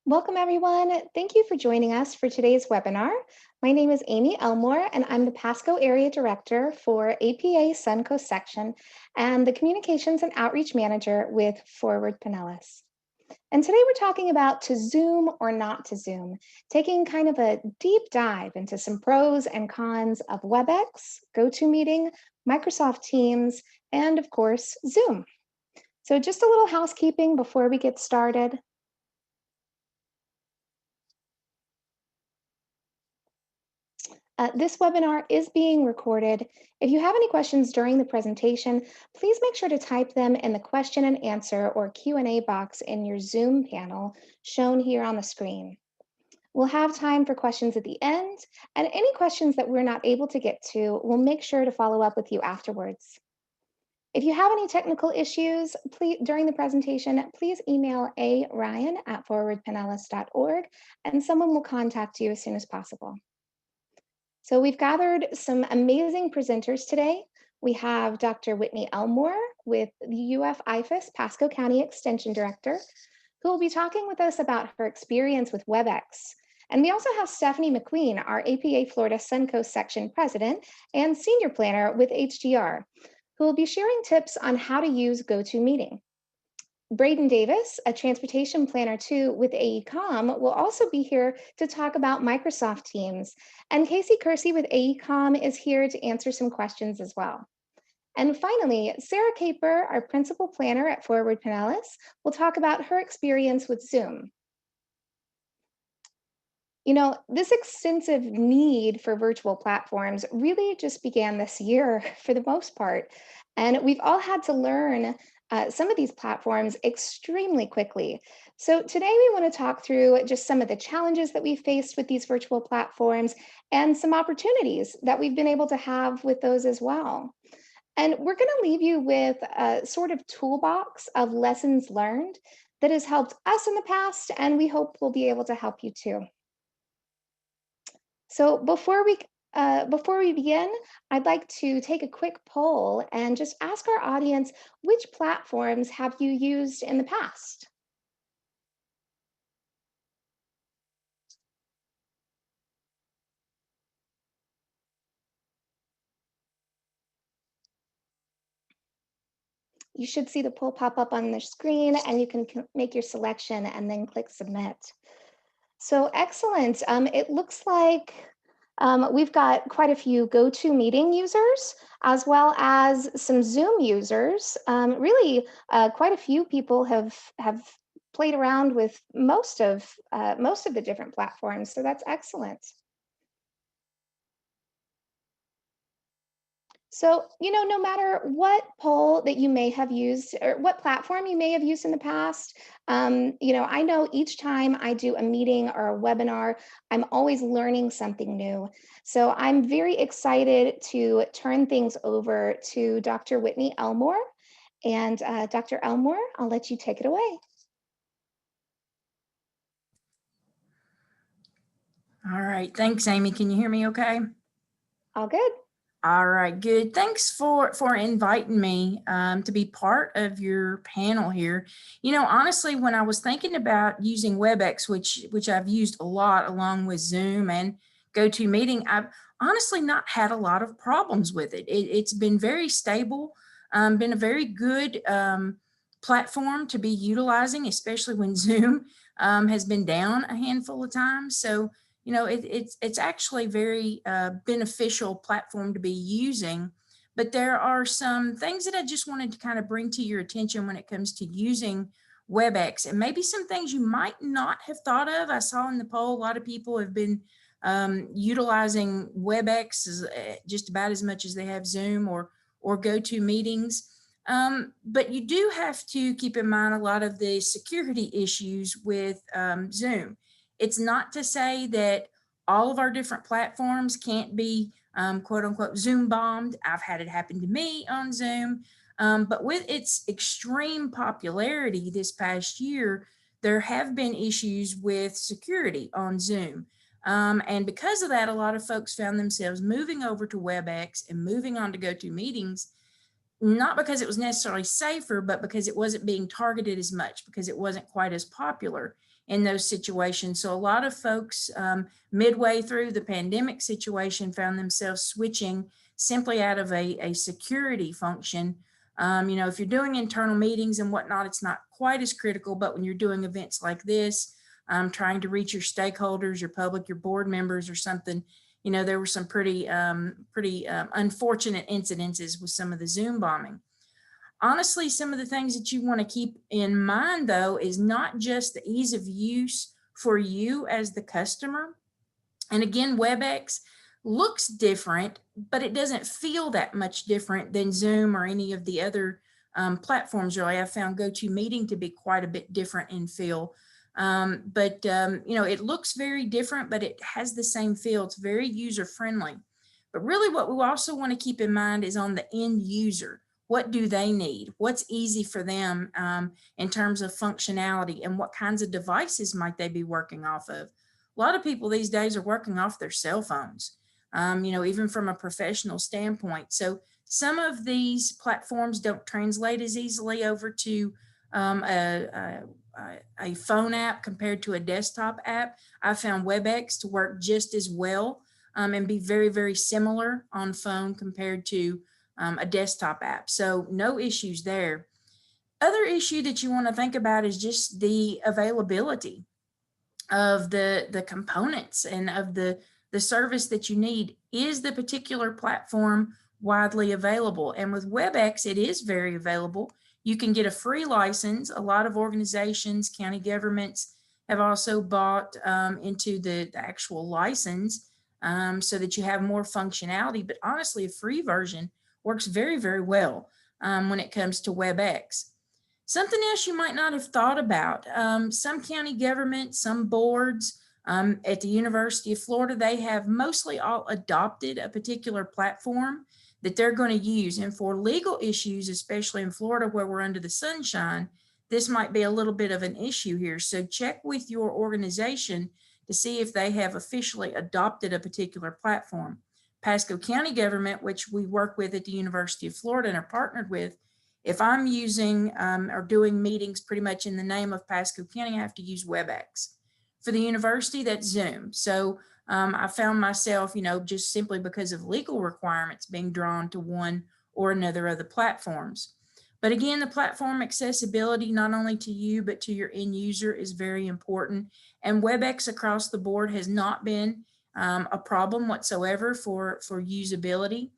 Welcome, everyone. Thank you for joining us for today's webinar. My name is Amy Elmore, and I'm the Pasco Area Director for APA Suncoast Section and the Communications and Outreach Manager with Forward Pinellas. And today we're talking about to Zoom or not to Zoom, taking kind of a deep dive into some pros and cons of WebEx, GoToMeeting, Microsoft Teams, and of course, Zoom. So just a little housekeeping before we get started. This webinar is being recorded. If you have any questions during the presentation, please make sure to type them in the question and answer or Q&A box in your Zoom panel shown here on the screen. We'll have time for questions at the end, and any questions that we're not able to get to, we'll make sure to follow up with you afterwards. If you have any technical issues during the presentation, please email aryan@forwardpinellas.org, and someone will contact you as soon as possible. So we've gathered some amazing presenters today. We have Dr. Whitney Elmore with the UF IFAS Pasco County Extension Director, who will be talking with us about her experience with WebEx. And we also have Stephanie McQueen, our APA Florida Suncoast Section President and Senior Planner with HDR, who will be sharing tips on how to use GoToMeeting. Braden Davis, a transportation planner too with AECOM, will also be here to talk about Microsoft Teams. And Casey Kersey with AECOM is here to answer some questions as well. And finally, Sarah Caper, our principal planner at Forward Pinellas, will talk about her experience with Zoom. You know, this extensive need for virtual platforms really just began this year for the most part. And we've all had to learn some of these platforms extremely quickly. So today we want to talk through just some of the challenges that we faced with these virtual platforms and some opportunities that we've been able to have with those as well. And we're going to leave you with a sort of toolbox of lessons learned that has helped us in the past, and we hope will be able to help you too. So before we begin, I'd like to take a quick poll and just ask our audience, which platforms have you used in the past? You should see the poll pop up on the screen and you can make your selection and then click submit. So excellent. It looks like we've got quite a few GoToMeeting users as well as some Zoom users. Really, quite a few people have played around with most of the different platforms. So that's excellent. So, no matter what poll that you may have used or what platform you may have used in the past, I know each time I do a meeting or a webinar, I'm always learning something new. So I'm very excited to turn things over to Dr. Whitney Elmore. And Dr. Elmore, I'll let you take it away. All right, thanks, Amy. Can you hear me okay? All good. All right, good. Thanks for inviting me to be part of your panel here. Honestly, when I was thinking about using WebEx, which I've used a lot along with Zoom and GoToMeeting, I've honestly not had a lot of problems with it. It's been very stable, been a very good platform to be utilizing, especially when Zoom has been down a handful of times. So it's actually very beneficial platform to be using, but there are some things that I just wanted to kind of bring to your attention when it comes to using WebEx, and maybe some things you might not have thought of. I saw in the poll, a lot of people have been utilizing WebEx just about as much as they have Zoom or GoToMeetings. But you do have to keep in mind a lot of the security issues with Zoom. It's not to say that all of our different platforms can't be quote unquote Zoom bombed. I've had it happen to me on Zoom. But with its extreme popularity this past year, there have been issues with security on Zoom. And because of that, a lot of folks found themselves moving over to WebEx and moving on to GoToMeetings, not because it was necessarily safer, but because it wasn't being targeted as much, because it wasn't quite as popular in those situations. So a lot of folks midway through the pandemic situation found themselves switching simply out of a security function. If you're doing internal meetings and whatnot, it's not quite as critical, but when you're doing events like this, trying to reach your stakeholders, your public, your board members or something, there were some pretty unfortunate incidences with some of the Zoom bombing. Honestly, some of the things that you want to keep in mind, though, is not just the ease of use for you as the customer. And again, WebEx looks different, but it doesn't feel that much different than Zoom or any of the other platforms. Really, I found GoToMeeting to be quite a bit different in feel. It looks very different, but it has the same feel. It's very user friendly. But really what we also want to keep in mind is on the end user. What do they need? What's easy for them in terms of functionality, and what kinds of devices might they be working off of? A lot of people these days are working off their cell phones, even from a professional standpoint. So some of these platforms don't translate as easily over to a phone app compared to a desktop app. I found WebEx to work just as well and be very, very similar on phone compared to a desktop app. So no issues there. Other issue that you want to think about is just the availability of the components and of the service that you need. Is the particular platform widely available? And with WebEx, it is very available. You can get a free license. A lot of organizations, county governments have also bought into the actual license so that you have more functionality. But honestly, a free version works very, very well when it comes to WebEx. Something else you might not have thought about, some county governments, some boards at the University of Florida, they have mostly all adopted a particular platform that they're going to use. And for legal issues, especially in Florida where we're under the sunshine, this might be a little bit of an issue here. So check with your organization to see if they have officially adopted a particular platform. Pasco County government, which we work with at the University of Florida and are partnered with, if I'm using or doing meetings pretty much in the name of Pasco County, I have to use WebEx. For the university, that's Zoom. So I found myself, just simply because of legal requirements being drawn to one or another of the platforms. But again, the platform accessibility, not only to you, but to your end user, is very important. And WebEx across the board has not been a problem whatsoever for usability.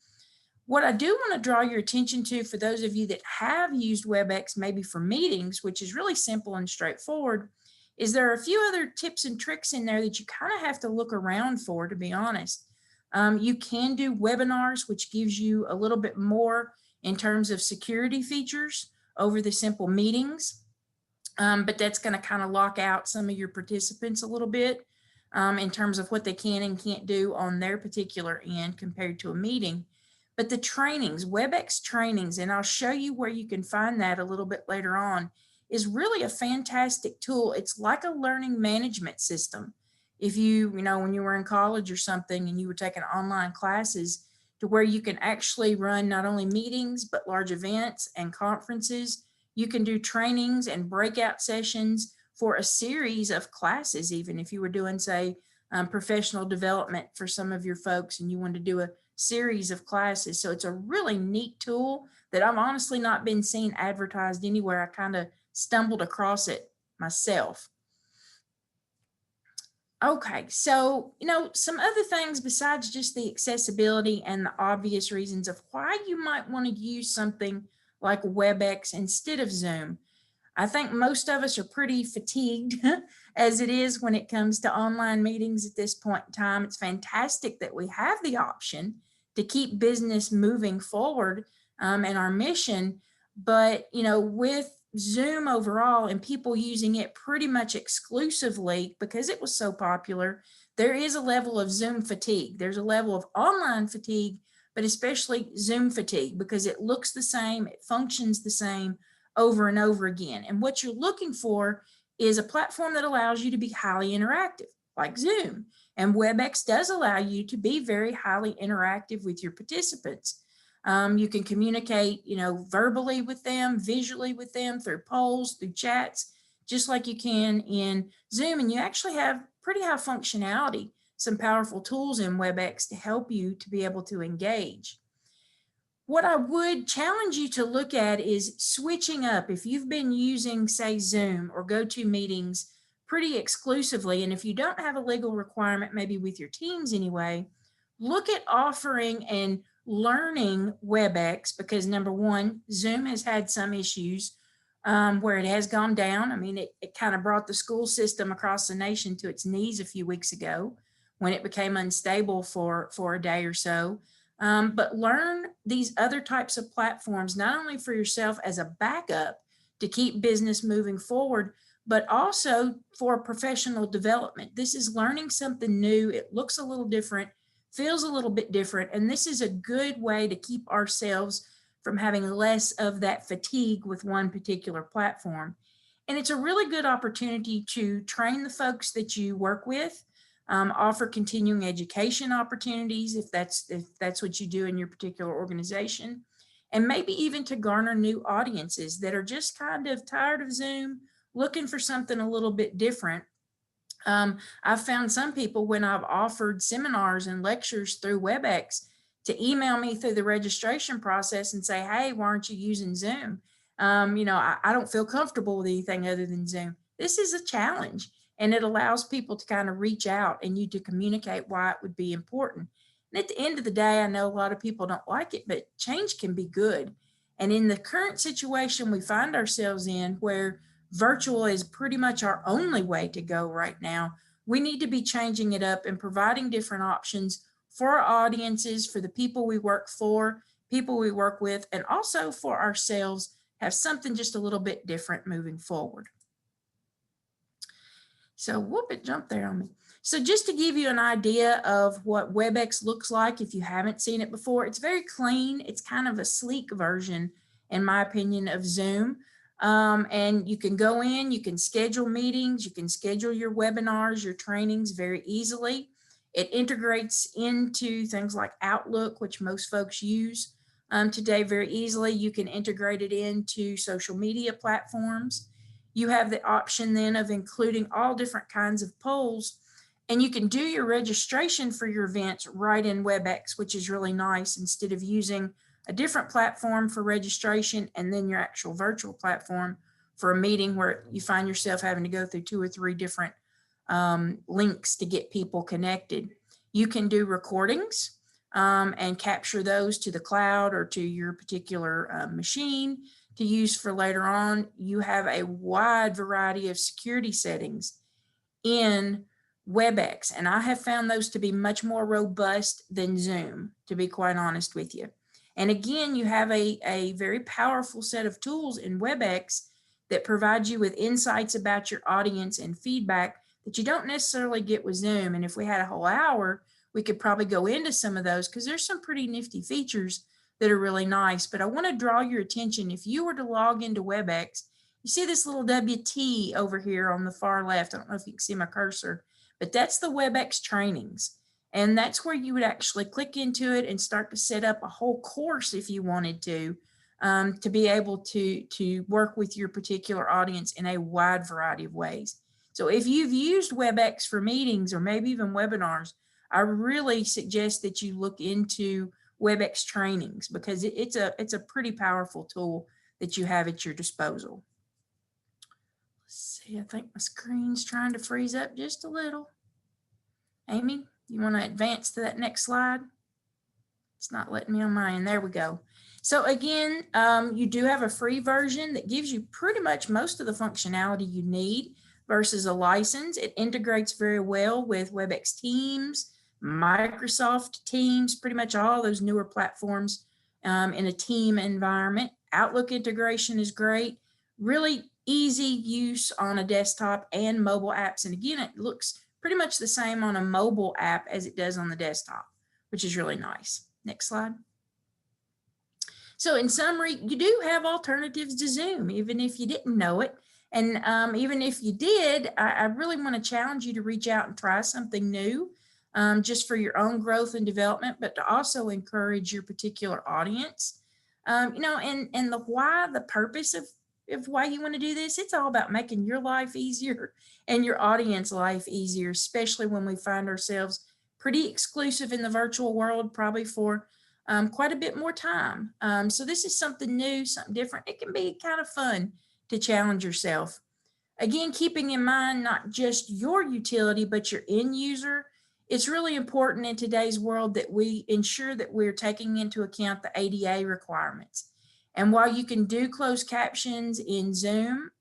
What I do want to draw your attention to, for those of you that have used WebEx maybe for meetings, which is really simple and straightforward, is there are a few other tips and tricks in there that you kind of have to look around for, to be honest. You can do webinars, which gives you a little bit more in terms of security features over the simple meetings. But that's going to kind of lock out some of your participants a little bit in terms of what they can and can't do on their particular end compared to a meeting. But the trainings, WebEx trainings, and I'll show you where you can find that a little bit later on, is really a fantastic tool. It's like a learning management system. If you know, when you were in college or something and you were taking online classes, to where you can actually run not only meetings, but large events and conferences. You can do trainings and breakout sessions for a series of classes, even if you were doing, say, professional development for some of your folks and you wanted to do a series of classes. So it's a really neat tool that I've honestly not been seen advertised anywhere. I kind of stumbled across it myself. Okay, so, you know, some other things besides just the accessibility and the obvious reasons of why you might want to use something like WebEx instead of Zoom. I think most of us are pretty fatigued as it is when it comes to online meetings at this point in time. It's fantastic that we have the option to keep business moving forward and our mission. But, you know, with Zoom overall and people using it pretty much exclusively because it was so popular, there is a level of Zoom fatigue. There's a level of online fatigue, but especially Zoom fatigue because it looks the same, it functions the same over and over again. And what you're looking for is a platform that allows you to be highly interactive, like Zoom. And WebEx does allow you to be very highly interactive with your participants. You can communicate, you know, verbally with them, visually with them, through polls, through chats, just like you can in Zoom. And you actually have pretty high functionality, some powerful tools in WebEx to help you to be able to engage. What I would challenge you to look at is switching up. If you've been using, say, Zoom or GoToMeetings pretty exclusively, and if you don't have a legal requirement, maybe with your teams anyway, look at offering and learning WebEx, because number one, Zoom has had some issues where it has gone down. I mean, it kind of brought the school system across the nation to its knees a few weeks ago when it became unstable for a day or so. But learn these other types of platforms, not only for yourself as a backup to keep business moving forward, but also for professional development. This is learning something new. It looks a little different, feels a little bit different, and this is a good way to keep ourselves from having less of that fatigue with one particular platform. And it's a really good opportunity to train the folks that you work with, offer continuing education opportunities if that's what you do in your particular organization, and maybe even to garner new audiences that are just kind of tired of Zoom, looking for something a little bit different. I've found some people, when I've offered seminars and lectures through WebEx, to email me through the registration process and say, hey, why aren't you using Zoom? You know, I don't feel comfortable with anything other than Zoom. This is a challenge, and it allows people to kind of reach out and you to communicate why it would be important. And at the end of the day, I know a lot of people don't like it, but change can be good. And in the current situation we find ourselves in, where virtual is pretty much our only way to go right now, we need to be changing it up and providing different options for our audiences, for the people we work for, people we work with, and also for ourselves, have something just a little bit different moving forward. So whoop, it jumped there on me. So just to give you an idea of what WebEx looks like, if you haven't seen it before, it's very clean. It's kind of a sleek version, in my opinion, of Zoom. And you can go in, you can schedule meetings, you can schedule your webinars, your trainings very easily. It integrates into things like Outlook, which most folks use today very easily. You can integrate it into social media platforms. You have the option then of including all different kinds of polls, and you can do your registration for your events right in WebEx, which is really nice, instead of using a different platform for registration, and then your actual virtual platform for a meeting where you find yourself having to go through 2 or 3 different links to get people connected. You can do recordings and capture those to the cloud or to your particular machine to use for later on. You have a wide variety of security settings in WebEx, and I have found those to be much more robust than Zoom, to be quite honest with you. And again, you have a very powerful set of tools in WebEx that provide you with insights about your audience and feedback that you don't necessarily get with Zoom. And if we had a whole hour, we could probably go into some of those because there's some pretty nifty features that are really nice. But I want to draw your attention. If you were to log into WebEx, you see this little WT over here on the far left. I don't know if you can see my cursor, but that's the WebEx trainings. And that's where you would actually click into it and start to set up a whole course if you wanted to be able to work with your particular audience in a wide variety of ways. So if you've used WebEx for meetings or maybe even webinars, I really suggest that you look into WebEx trainings because it's a pretty powerful tool that you have at your disposal. Let's see, I think my screen's trying to freeze up just a little. Amy, you want to advance to that next slide? It's not letting me on mine. There we go. So again, you do have a free version that gives you pretty much most of the functionality you need versus a license. It integrates very well with WebEx Teams, Microsoft Teams, pretty much all those newer platforms in a team environment. Outlook integration is great. Really easy use on a desktop and mobile apps. And again, it looks pretty much the same on a mobile app as it does on the desktop, which is really nice. Next slide. So in summary, you do have alternatives to Zoom, even if you didn't know it. And even if you did, I really want to challenge you to reach out and try something new just for your own growth and development, but to also encourage your particular audience. You know, and the purpose of why you want to do this, it's all about making your life easier and your audience life easier, especially when we find ourselves pretty exclusive in the virtual world, probably for quite a bit more time. So this is something new, something different. It can be kind of fun to challenge yourself. Again, keeping in mind not just your utility, but your end user. It's really important in today's world that we ensure that we're taking into account the ADA requirements. And while you can do closed captions in Zoom,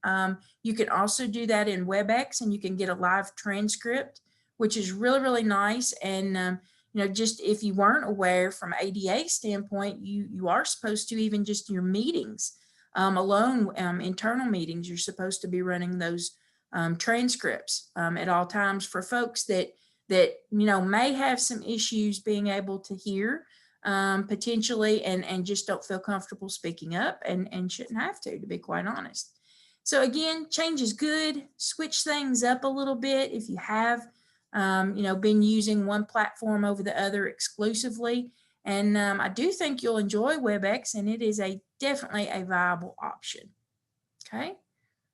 you can also do that in WebEx, and you can get a live transcript, which is really, really nice. And you know, just if you weren't aware from ADA standpoint, you are supposed to, even just your meetings alone, internal meetings, you're supposed to be running those transcripts at all times for folks that you know may have some issues being able to hear potentially and just don't feel comfortable speaking up and shouldn't have to be quite honest. So again, change is good. Switch things up a little bit if you have you know, been using one platform over the other exclusively. And I do think you'll enjoy WebEx, and it is definitely a viable option. Okay,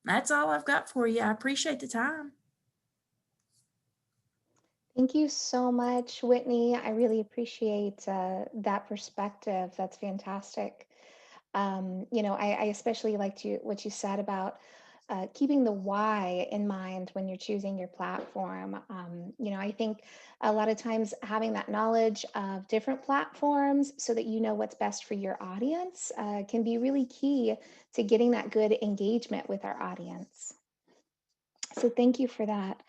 that's all I've got for you. I appreciate the time. Thank you so much, Whitney. I really appreciate that perspective. That's fantastic. You know, I especially liked what you said about keeping the why in mind when you're choosing your platform. You know, I think a lot of times having that knowledge of different platforms so that you know what's best for your audience can be really key to getting that good engagement with our audience. So thank you for that.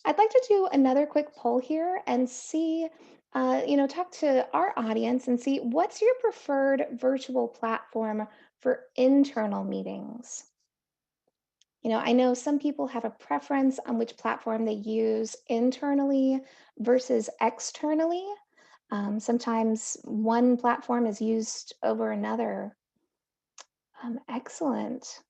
I'd like to do another quick poll here and see, you know, talk to our audience and see what's your preferred virtual platform for internal meetings. You know, I know some people have a preference on which platform they use internally versus externally. Sometimes one platform is used over another. Excellent.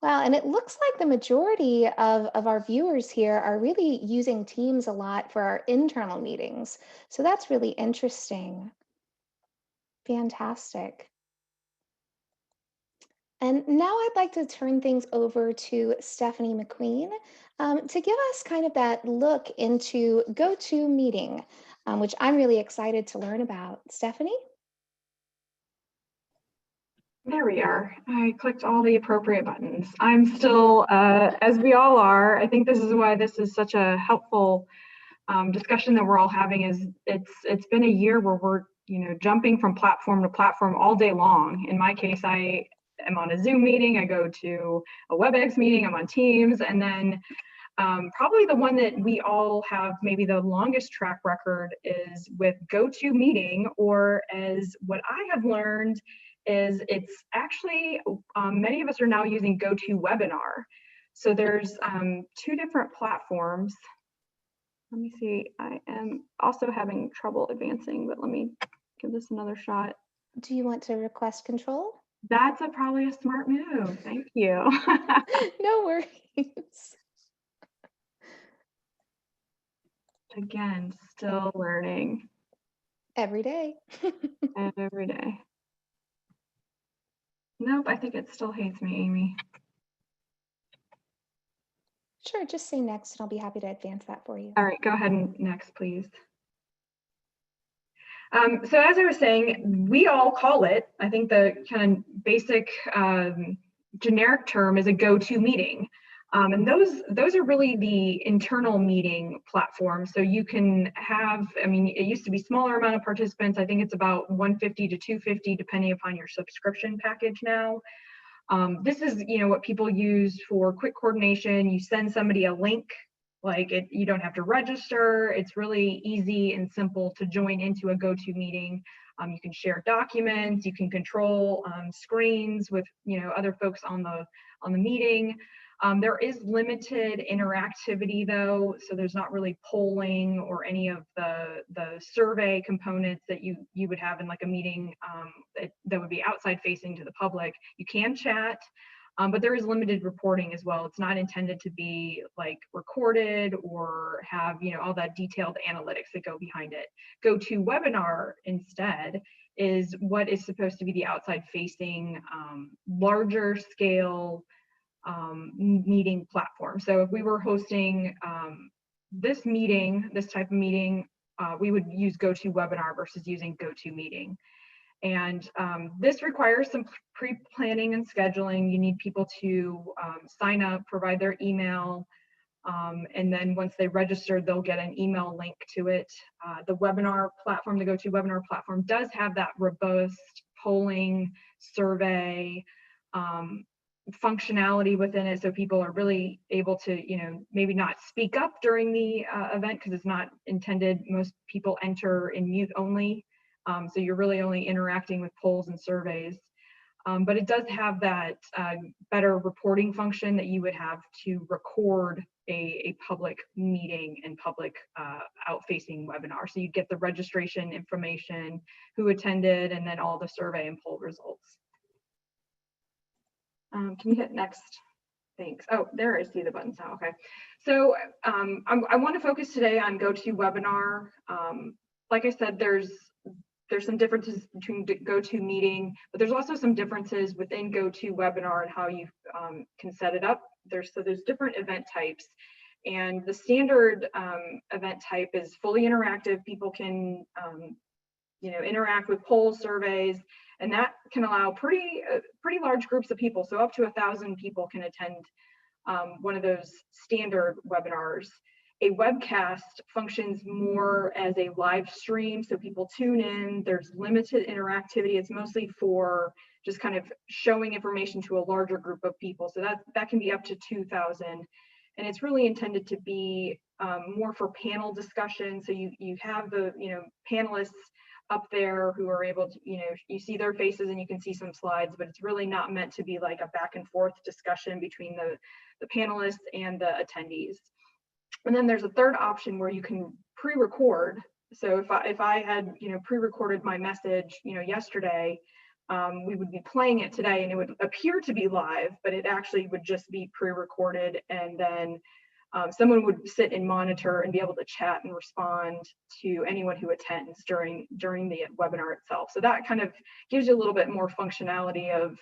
Wow, and it looks like the majority of our viewers here are really using Teams a lot for our internal meetings. So that's really interesting. Fantastic. And now I'd like to turn things over to Stephanie McQueen to give us kind of that look into GoToMeeting. which I'm really excited to learn about. Stephanie? There we are. I clicked all the appropriate buttons. I'm still, as we all are, I think this is why this is such a helpful discussion that we're all having. Is it's been a year where we're jumping from platform to platform all day long. In my case, I am on a Zoom meeting, I go to a WebEx meeting, I'm on Teams, and then probably the one that we all have maybe the longest track record is with GoToMeeting, or as what I have learned is it's actually, many of us are now using GoToWebinar. So there's two different platforms. Let me see, I am also having trouble advancing, but let me give this another shot. Do you want to request control? That's probably a smart move, thank you. No worries. Again, still learning. Every day. Every day. Nope, I think it still hates me, Amy. Sure, just say next and I'll be happy to advance that for you. All right, go ahead and next, please. So as I was saying, we all call it, I think the kind of basic generic term is a GoToMeeting. And those are really the internal meeting platforms. So you can have, I mean, it used to be smaller amount of participants. I think it's about 150 to 250, depending upon your subscription package now. This is, what people use for quick coordination. You send somebody a link, like you don't have to register. It's really easy and simple to join into a GoToMeeting. You can share documents, you can control screens with other folks on the meeting. There is limited interactivity though, so there's not really polling or any of the survey components that you would have in like a meeting that would be outside facing to the public. You can chat, but there is limited reporting as well. It's not intended to be like recorded or have all that detailed analytics that go behind it. GoToWebinar instead is what is supposed to be the outside facing, larger scale meeting platform. So if we were hosting this type of meeting, we would use GoToWebinar versus using GoToMeeting. And this requires some pre-planning and scheduling. You need people to sign up, provide their email, and then once they register, they'll get an email link to it. The webinar platform, the GoToWebinar platform, does have that robust polling, survey, functionality within it, so people are really able to maybe not speak up during the event because it's not intended. Most people enter in mute only, so you're really only interacting with polls and surveys, but it does have that better reporting function that you would have to record a public meeting and public out-facing webinar. So you get the registration information, who attended, and then all the survey and poll results. Can you hit next? Thanks. Oh, there I see the buttons now. Okay. So I want to focus today on GoToWebinar. Like I said, there's some differences between GoToMeeting, but there's also some differences within GoToWebinar and how you can set it up. There's different event types, and the standard event type is fully interactive. People can interact with polls, surveys, and that can allow pretty large groups of people. So up to 1,000 people can attend one of those standard webinars. A webcast functions more as a live stream, so people tune in. There's limited interactivity. It's mostly for just kind of showing information to a larger group of people. So that can be up to 2,000, and it's really intended to be more for panel discussion. So you have the panelists up there who are able to, you see their faces and you can see some slides, but it's really not meant to be like a back and forth discussion between the panelists and the attendees. And then there's a third option where you can pre-record. So if I had pre-recorded my message yesterday, we would be playing it today and it would appear to be live, but it actually would just be pre-recorded, and then someone would sit and monitor and be able to chat and respond to anyone who attends during the webinar itself. So that kind of gives you a little bit more functionality of,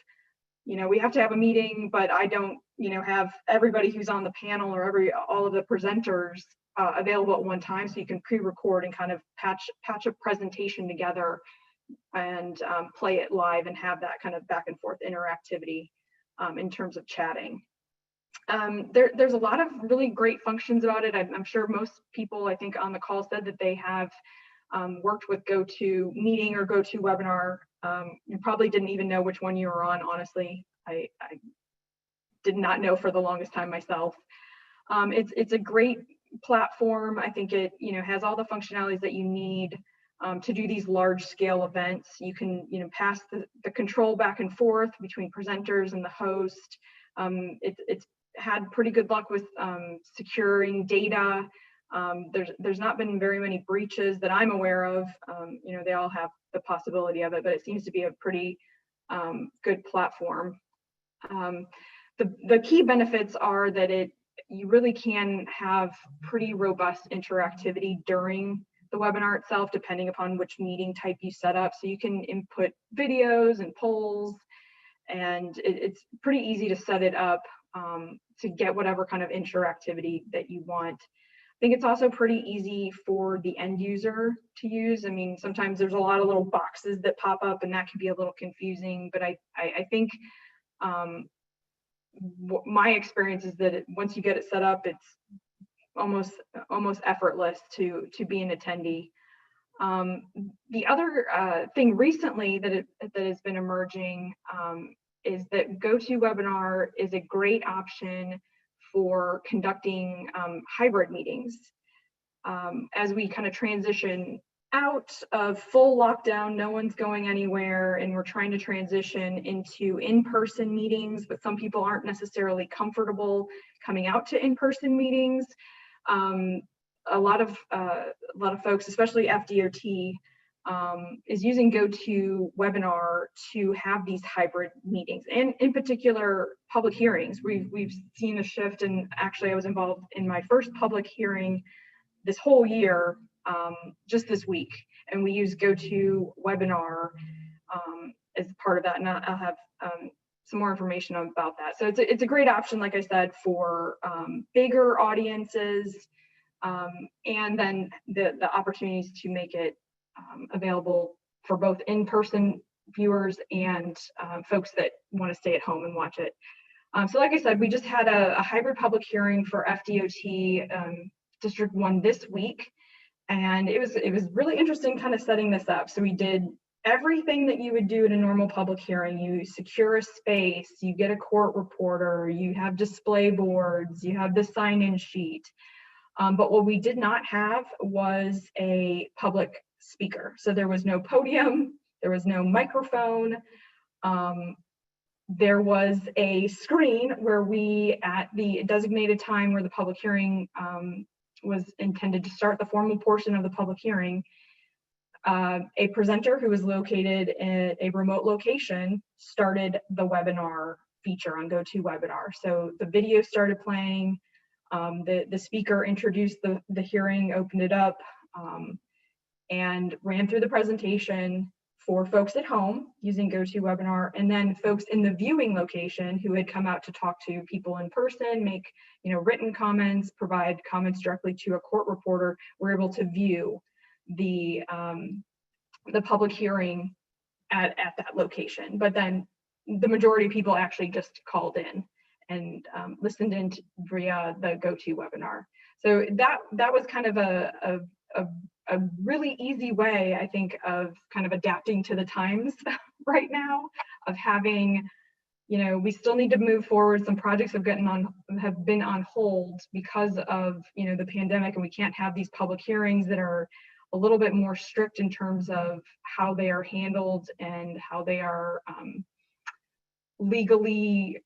we have to have a meeting, but I don't, have everybody who's on the panel or all of the presenters available at one time, so you can pre-record and kind of patch a presentation together and play it live and have that kind of back and forth interactivity in terms of chatting. There's a lot of really great functions about it. I'm sure most people, I think, on the call said that they have worked with GoToMeeting or GoToWebinar. You probably didn't even know which one you were on, honestly. I did not know for the longest time myself. It's a great platform. I think it has all the functionalities that you need to do these large scale events. You can pass the control back and forth between presenters and the host. It's had pretty good luck with securing data. There's not been very many breaches that I'm aware of. They all have the possibility of it, but it seems to be a pretty good platform. The key benefits are that you really can have pretty robust interactivity during the webinar itself, depending upon which meeting type you set up. So you can input videos and polls, and it's pretty easy to set it up to get whatever kind of interactivity that you want. I think it's also pretty easy for the end user to use. I mean, sometimes there's a lot of little boxes that pop up and that can be a little confusing, but I think my experience is that once you get it set up, it's almost effortless to be an attendee. The other thing recently that has been emerging is that GoToWebinar is a great option for conducting hybrid meetings. As we kind of transition out of full lockdown, no one's going anywhere, and we're trying to transition into in-person meetings, but some people aren't necessarily comfortable coming out to in-person meetings. A lot of folks, especially FDOT, is using GoToWebinar to have these hybrid meetings, and in particular public hearings. We've seen a shift, and actually I was involved in my first public hearing this whole year just this week, and we use GoToWebinar as part of that, and I'll have some more information about that. So it's a great option, like I said, for bigger audiences, and then the opportunities to make it available for both in-person viewers and folks that want to stay at home and watch it. So like I said, we just had a hybrid public hearing for FDOT District 1 this week, and it was really interesting kind of setting this up. So we did everything that you would do at a normal public hearing. You secure a space, you get a court reporter, you have display boards, you have the sign-in sheet. But what we did not have was a public speaker. So there was no podium, there was no microphone. There was a screen where we, at the designated time where the public hearing was intended to start, the formal portion of the public hearing, a presenter who was located in a remote location started the webinar feature on GoToWebinar. So the video started playing, the speaker introduced the hearing, opened it up, and ran through the presentation for folks at home using GoToWebinar, and then folks in the viewing location who had come out to talk to people in person, make written comments, provide comments directly to a court reporter, were able to view the public hearing at that location. But then the majority of people actually just called in and listened in via the GoToWebinar. So that was kind of a really easy way, I think, of kind of adapting to the times right now, of having, we still need to move forward. Some projects have been on hold because of the pandemic, and we can't have these public hearings that are a little bit more strict in terms of how they are handled and how they are legally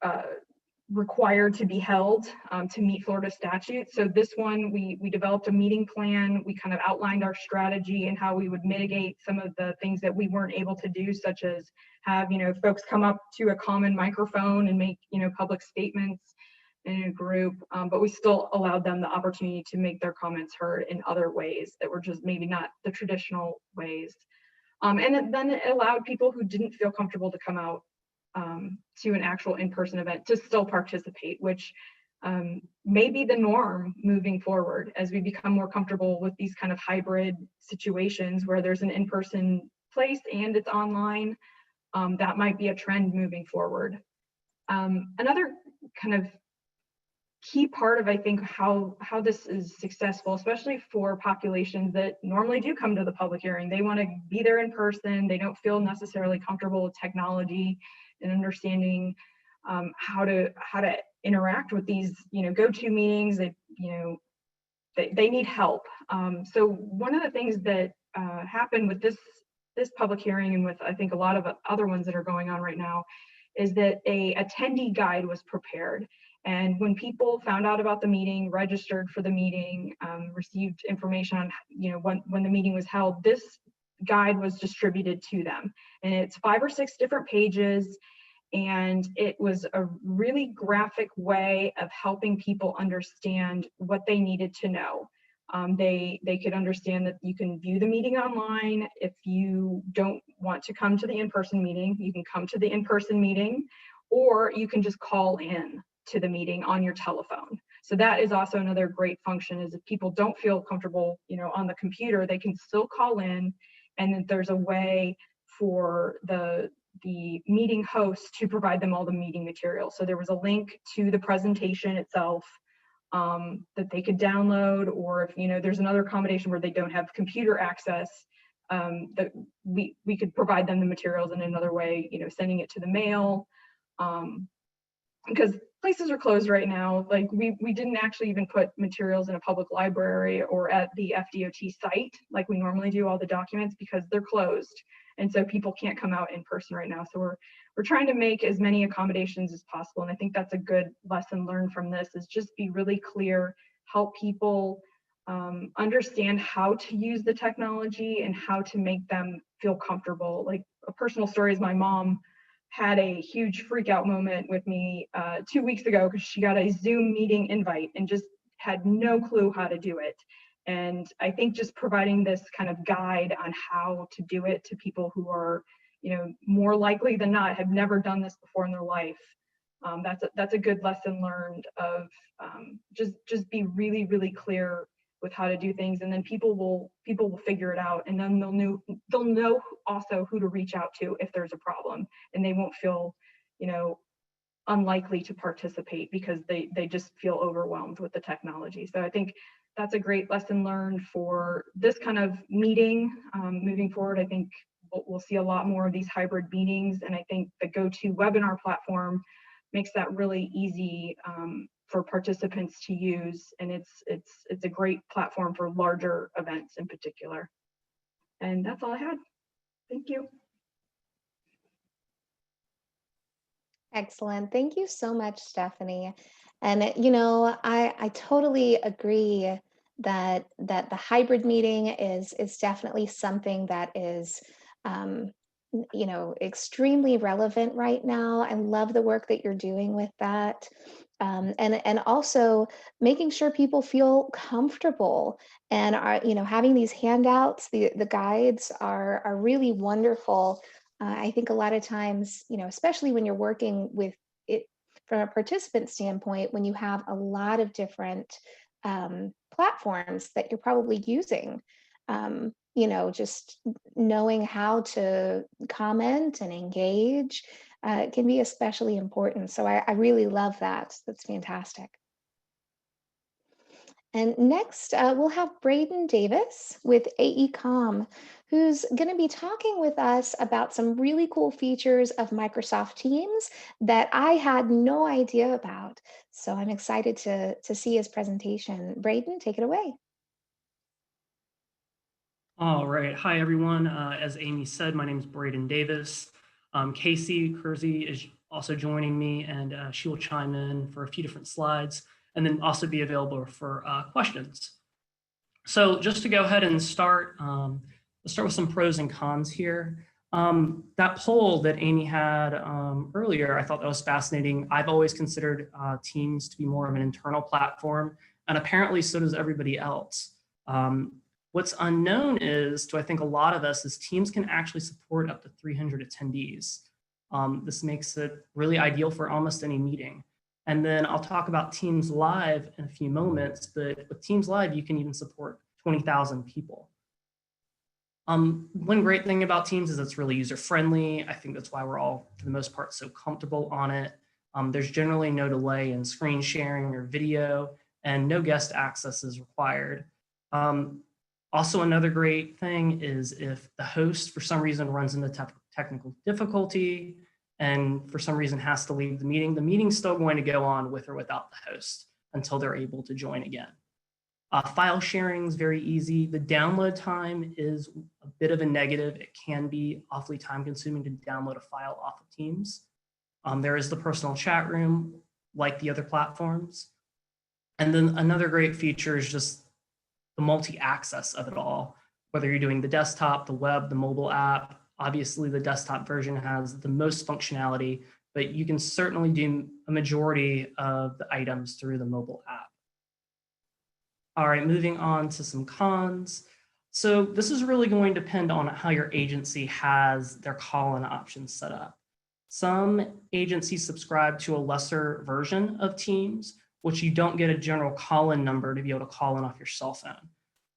required to be held to meet Florida statute. So this one, we developed a meeting plan. We kind of outlined our strategy and how we would mitigate some of the things that we weren't able to do, such as have folks come up to a common microphone and make public statements in a group, but we still allowed them the opportunity to make their comments heard in other ways that were just maybe not the traditional ways. And then it allowed people who didn't feel comfortable to come out to an actual in-person event to still participate, which may be the norm moving forward as we become more comfortable with these kind of hybrid situations where there's an in-person place and it's online. That might be a trend moving forward. Another kind of key part of, I think, how this is successful, especially for populations that normally do come to the public hearing. They want to be there in person. They don't feel necessarily comfortable with technology and understanding how to interact with these, go-to meetings. They need help. So one of the things that happened with this public hearing, and with I think a lot of other ones that are going on right now, is that a attendee guide was prepared. And when people found out about the meeting, registered for the meeting, received information on when the meeting was held, this guide was distributed to them. And it's 5 or 6 different pages. And it was a really graphic way of helping people understand what they needed to know. They could understand that you can view the meeting online. If you don't want to come to the in-person meeting, you can come to the in-person meeting, or you can just call in to the meeting on your telephone. So that is also another great function, is if people don't feel comfortable, on the computer, they can still call in, and then there's a way for the meeting host to provide them all the meeting material. So there was a link to the presentation itself that they could download, or if there's another accommodation where they don't have computer access, that we could provide them the materials in another way, sending it to the mail, because places are closed right now. Like we didn't actually even put materials in a public library or at the FDOT site like we normally do, all the documents, because they're closed. And so people can't come out in person right now. So we're trying to make as many accommodations as possible. And I think that's a good lesson learned from this, is just be really clear, help people understand how to use the technology and how to make them feel comfortable. Like a personal story is my mom had a huge freak out moment with me 2 weeks ago because she got a Zoom meeting invite and just had no clue how to do it. And I think just providing this kind of guide on how to do it to people who are, more likely than not have never done this before in their life. That's a good lesson learned of just be really, really clear with how to do things, and then people will figure it out, and then they'll know also who to reach out to if there's a problem, and they won't feel unlikely to participate because they just feel overwhelmed with the technology. So I think that's a great lesson learned for this kind of meeting. Moving forward, I think we'll see a lot more of these hybrid meetings, and I think the GoToWebinar platform makes that really easy for participants to use, and it's a great platform for larger events in particular. And that's all I had. Thank you. Excellent. Thank you so much, Stephanie. And I totally agree that the hybrid meeting is definitely something that is extremely relevant right now. I love the work that you're doing with that. And also making sure people feel comfortable and are, having these handouts, the guides are really wonderful. I think a lot of times, especially when you're working with it from a participant standpoint, when you have a lot of different platforms that you're probably using, just knowing how to comment and engage can be especially important. So I really love that. That's fantastic. And next, we'll have Braden Davis with AECOM, who's going to be talking with us about some really cool features of Microsoft Teams that I had no idea about. So I'm excited to see his presentation. Braden, take it away. All right. Hi, everyone. As Amy said, my name is Braden Davis. Casey Kersey is also joining me, and she will chime in for a few different slides and then also be available for questions. So just to go ahead and start, let's start with some pros and cons here. That poll that Amy had earlier, I thought that was fascinating. I've always considered Teams to be more of an internal platform, and apparently so does everybody else. What's unknown is, to I think a lot of us, is Teams can actually support up to 300 attendees. This makes it really ideal for almost any meeting. And then I'll talk about Teams Live in a few moments, but with Teams Live, you can even support 20,000 people. One great thing about Teams is it's really user-friendly. I think that's why we're all, for the most part, so comfortable on it. There's generally no delay in screen sharing or video, and no guest access is required. Also, another great thing is if the host, for some reason, runs into technical difficulty and for some reason has to leave the meeting's still going to go on with or without the host until they're able to join again. File sharing is very easy. The download time is a bit of a negative. It can be awfully time consuming to download a file off of Teams. There is the personal chat room like the other platforms. And then another great feature is just the multi-access of it all, whether you're doing the desktop, the web, the mobile app. Obviously, the desktop version has the most functionality, but you can certainly do a majority of the items through the mobile app. All right, moving on to some cons. So this is really going to depend on how your agency has their call-in options set up. Some agencies subscribe to a lesser version of Teams, which you don't get a general call-in number to be able to call in off your cell phone.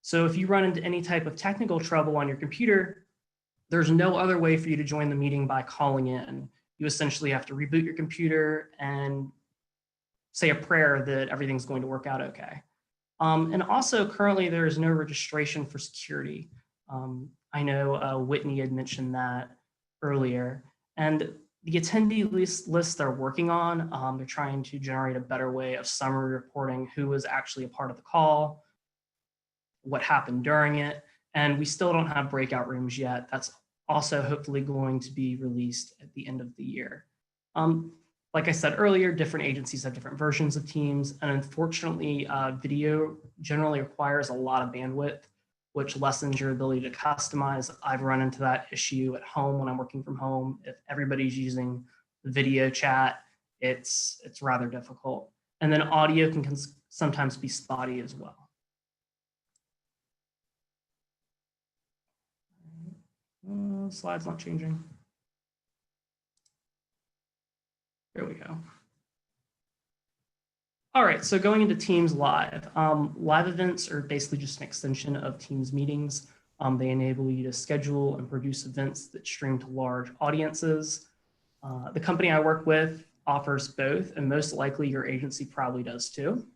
So if you run into any type of technical trouble on your computer, there's no other way for you to join the meeting by calling in. You essentially have to reboot your computer and say a prayer that everything's going to work out okay. And also currently there is no registration for security. I know Whitney had mentioned that earlier. And the attendee list they're working on, they're trying to generate a better way of summary reporting who was actually a part of the call, what happened during it, and we still don't have breakout rooms yet. That's also hopefully going to be released at the end of the year. Like I said earlier, different agencies have different versions of Teams, and unfortunately, video generally requires a lot of bandwidth, which lessens your ability to customize. I've run into that issue at home when I'm working from home. If everybody's using the video chat, it's rather difficult. And then audio can sometimes be spotty as well. Slide's not changing. There we go. All right, so going into Teams Live. Live events are basically just an extension of Teams meetings. They enable you to schedule and produce events that stream to large audiences. The company I work with offers both, and most likely your agency probably does too.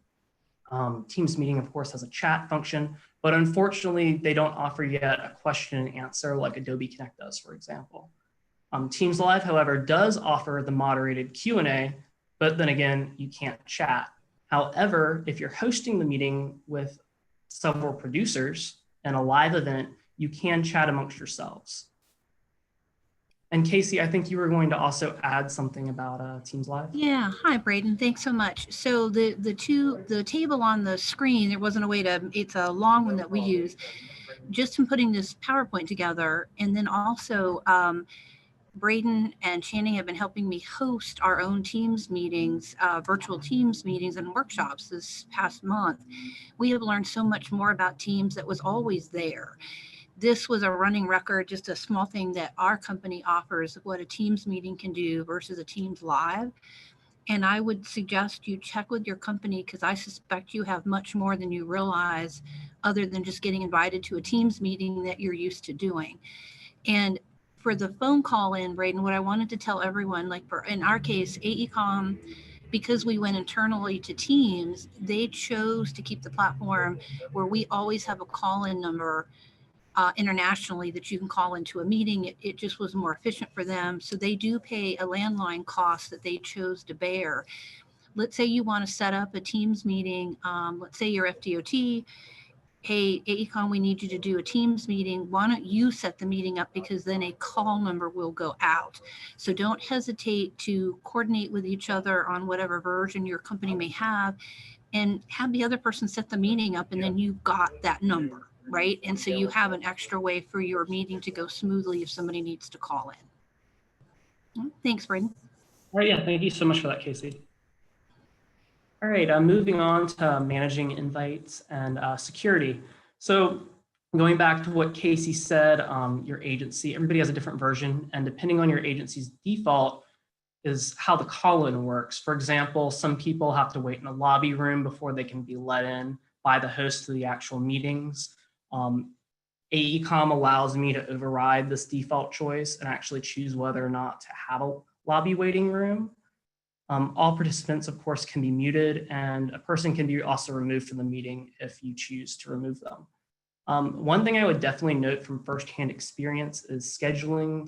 Teams meeting, of course, has a chat function, but unfortunately, they don't offer yet a question and answer like Adobe Connect does, for example. Teams Live, however, does offer the moderated Q&A, but then again, you can't chat. However, if you're hosting the meeting with several producers in a live event, you can chat amongst yourselves. And Casey, I think you were going to also add something about Teams Live. Yeah, hi Braden, thanks so much. So the table on the screen, there wasn't a way to, it's a long one that we use, just in putting this PowerPoint together. And then also Braden and Channing have been helping me host our own Teams meetings, virtual Teams meetings and workshops this past month. We have learned so much more about Teams that was always there. This was a running record, just a small thing that our company offers of what a Teams meeting can do versus a Teams Live. And I would suggest you check with your company because I suspect you have much more than you realize other than just getting invited to a Teams meeting that you're used to doing. And for the phone call in, Braden, what I wanted to tell everyone, like in our case, AECOM, because we went internally to Teams, they chose to keep the platform where we always have a call-in number internationally that you can call into a meeting. It just was more efficient for them. So they do pay a landline cost that they chose to bear. Let's say you want to set up a Teams meeting. Let's say you're FDOT. Hey, AECOM, we need you to do a Teams meeting. Why don't you set the meeting up because then a call number will go out. So don't hesitate to coordinate with each other on whatever version your company may have and have the other person set the meeting up and then you've got that number, right? And so you have an extra way for your meeting to go smoothly if somebody needs to call in. Thanks, Braden. All right, yeah, thank you so much for that, Casey. All right, moving on to managing invites and security. So going back to what Casey said, your agency, everybody has a different version, and depending on your agency's default, is how the call-in works. For example, some people have to wait in a lobby room before they can be let in by the host to the actual meetings. AECOM allows me to override this default choice and actually choose whether or not to have a lobby waiting room. All participants, of course, can be muted, and a person can be also removed from the meeting if you choose to remove them. One thing I would definitely note from firsthand experience is scheduling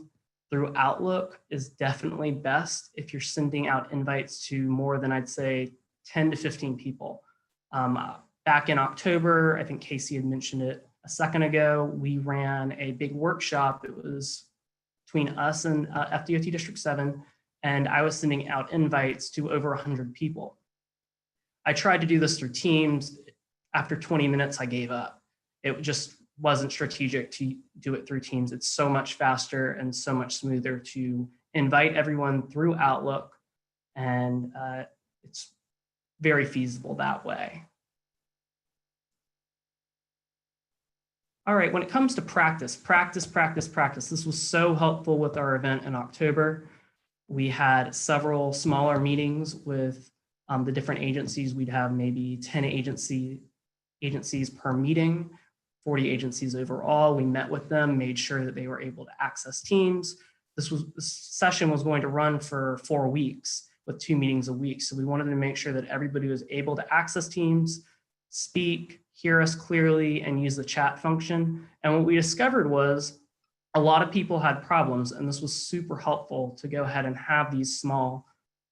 through Outlook is definitely best if you're sending out invites to more than, I'd say, 10 to 15 people. Back in October, I think Casey had mentioned it a second ago, we ran a big workshop. It was between us and FDOT District 7, and I was sending out invites to over 100 people. I tried to do this through Teams. After 20 minutes, I gave up. It just wasn't strategic to do it through Teams. It's so much faster and so much smoother to invite everyone through Outlook, and it's very feasible that way. All right, when it comes to practice, this was so helpful with our event in October. We had several smaller meetings with the different agencies. We'd have maybe 10 agencies per meeting, 40 agencies overall. We met with them, made sure that they were able to access Teams. This session was going to run for 4 weeks with 2 meetings a week. So we wanted to make sure that everybody was able to access Teams, speak, hear us clearly, and use the chat function. And what we discovered was a lot of people had problems, and this was super helpful to go ahead and have these small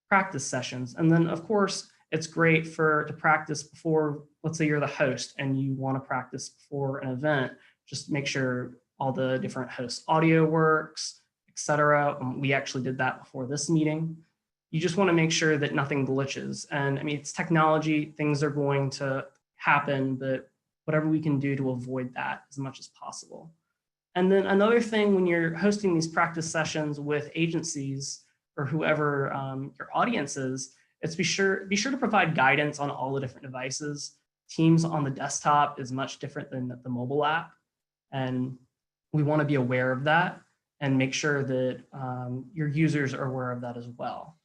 practice sessions. And then, of course, it's great to practice before, let's say you're the host and you want to practice before an event. Just make sure all the different host audio works, etc. We actually did that before this meeting. You just want to make sure that nothing glitches. And I mean, it's technology, things are going to happen, but whatever we can do to avoid that as much as possible. And then another thing, when you're hosting these practice sessions with agencies or whoever your audience is, it's be sure to provide guidance on all the different devices. Teams on the desktop is much different than the mobile app, and we want to be aware of that and make sure that your users are aware of that as well.